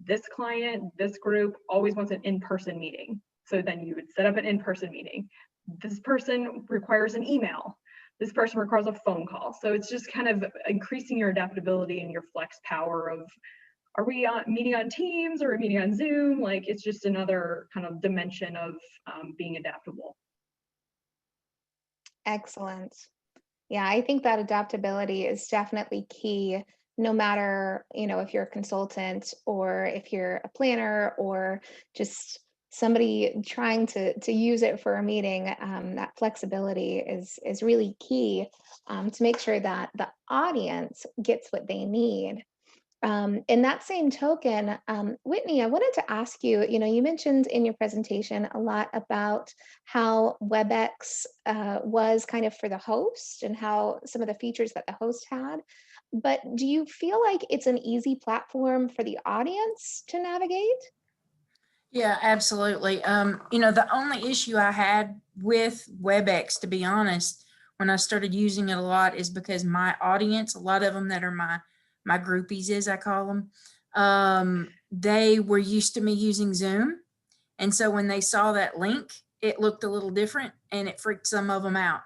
this client, this group always wants an in-person meeting. So then you would set up an in-person meeting. This person requires an email. This person requires a phone call. So it's just kind of increasing your adaptability and your flex power of, are we meeting on Teams or meeting on Zoom? Like, it's just another kind of dimension of being adaptable. Excellent. Yeah, I think that adaptability is definitely key, no matter, you know, if you're a consultant or if you're a planner or just somebody trying to use it for a meeting. That flexibility is really key to make sure that the audience gets what they need. In that same token, Whitney, I wanted to ask you, you know, you mentioned in your presentation a lot about how WebEx was kind of for the host and how some of the features that the host had, but do you feel like it's an easy platform for the audience to navigate? Yeah, absolutely. You know, the only issue I had with WebEx, to be honest, when I started using it a lot, is because my audience, a lot of them that are my groupies, as I call them, they were used to me using Zoom. And so when they saw that link, it looked a little different and it freaked some of them out.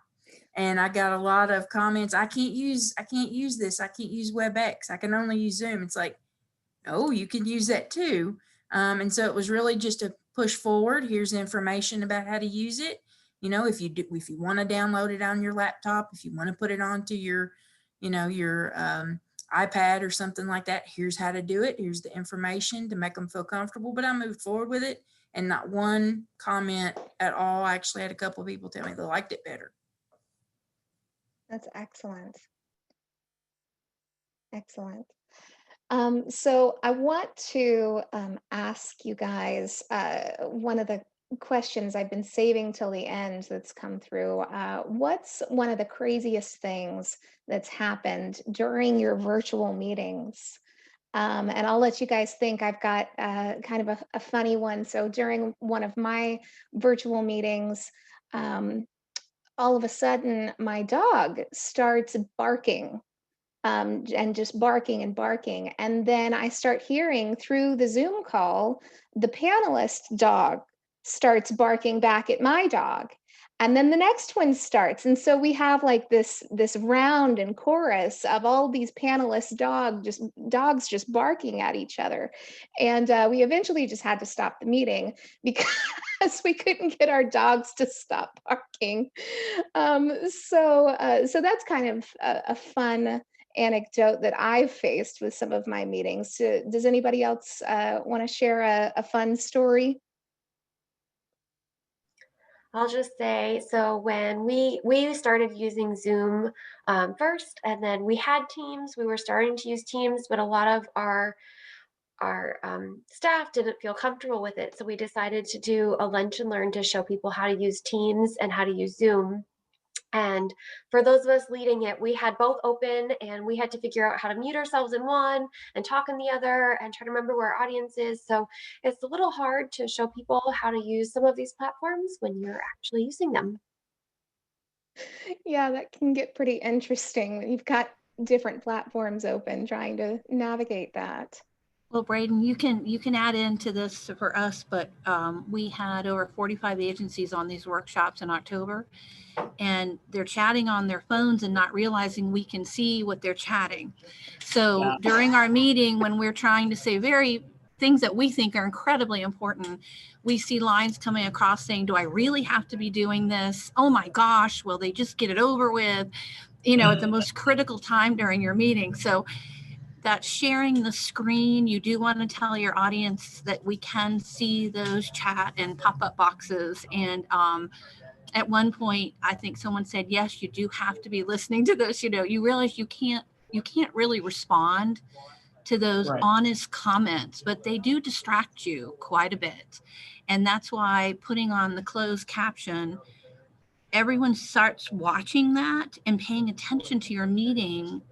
And I got a lot of comments, I can't use this. I can't use WebEx. I can only use Zoom. It's like, oh, you can use that too. And so it was really just a push forward. Here's information about how to use it. You know, if you want to download it on your laptop, if you want to put it onto your, you know, your iPad or something like that. Here's how to do it. Here's the information to make them feel comfortable. But I moved forward with it, and not one comment at all. I actually had a couple of people tell me they liked it better. That's excellent. Excellent. So I want to ask you guys one of the questions I've been saving till the end that's come through. What's one of the craziest things that's happened during your virtual meetings? And I'll let you guys think. I've got kind of a funny one. So during one of my virtual meetings, all of a sudden my dog starts barking, and just barking and barking. And then I start hearing through the Zoom call, the panelist dog starts barking back at my dog. And then the next one starts. And so we have like this round and chorus of all these panelist dogs just barking at each other. And we eventually just had to stop the meeting because we couldn't get our dogs to stop barking. So that's kind of a fun anecdote that I've faced with some of my meetings. Does anybody else want to share a fun story? I'll just say, so when we started using Zoom first, and then we had Teams, we were starting to use Teams, but a lot of our staff didn't feel comfortable with it. So we decided to do a lunch and learn to show people how to use Teams and how to use Zoom. And for those of us leading it, we had both open and we had to figure out how to mute ourselves in one and talk in the other and try to remember where our audience is. So it's a little hard to show people how to use some of these platforms when you're actually using them. Yeah, that can get pretty interesting when you've got different platforms open, trying to navigate that. Well, Braden, you can add into this for us, but we had over 45 agencies on these workshops in October, and they're chatting on their phones and not realizing we can see what they're chatting. So during our meeting, when we're trying to say things that we think are incredibly important, we see lines coming across saying, do I really have to be doing this? Oh my gosh, will they just get it over with? At the most critical time during your meeting. So that sharing the screen, you do want to tell your audience that we can see those chat and pop-up boxes. And at one point, I think someone said, yes, you do have to be listening to this. You realize you can't really respond to those honest comments, but they do distract you quite a bit. And that's why putting on the closed caption, everyone starts watching that and paying attention to your meeting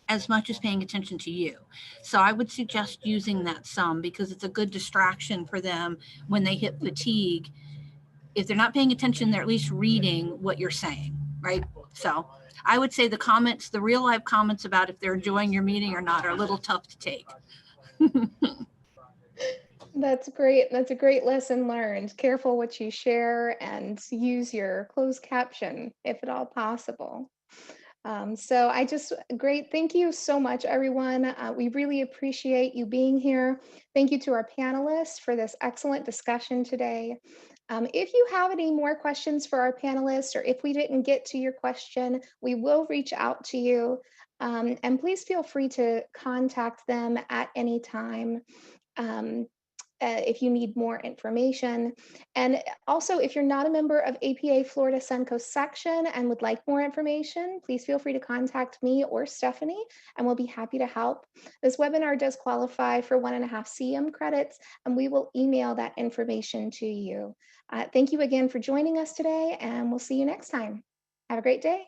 as much as paying attention to you. So I would suggest using that some, because it's a good distraction for them when they hit fatigue. If they're not paying attention, they're at least reading what you're saying, right? So I would say the real life comments about if they're enjoying your meeting or not are a little tough to take. That's great. That's a great lesson learned. Careful what you share and use your closed caption if at all possible. Great. Thank you so much, everyone. We really appreciate you being here. Thank you to our panelists for this excellent discussion today. If you have any more questions for our panelists, or if we didn't get to your question, we will reach out to you. And please feel free to contact them at any time. If you need more information. And also, if you're not a member of APA Florida Suncoast section and would like more information, please feel free to contact me or Stephanie, and we'll be happy to help. This webinar does qualify for 1.5 CM credits, and we will email that information to you. Thank you again for joining us today, and we'll see you next time. Have a great day.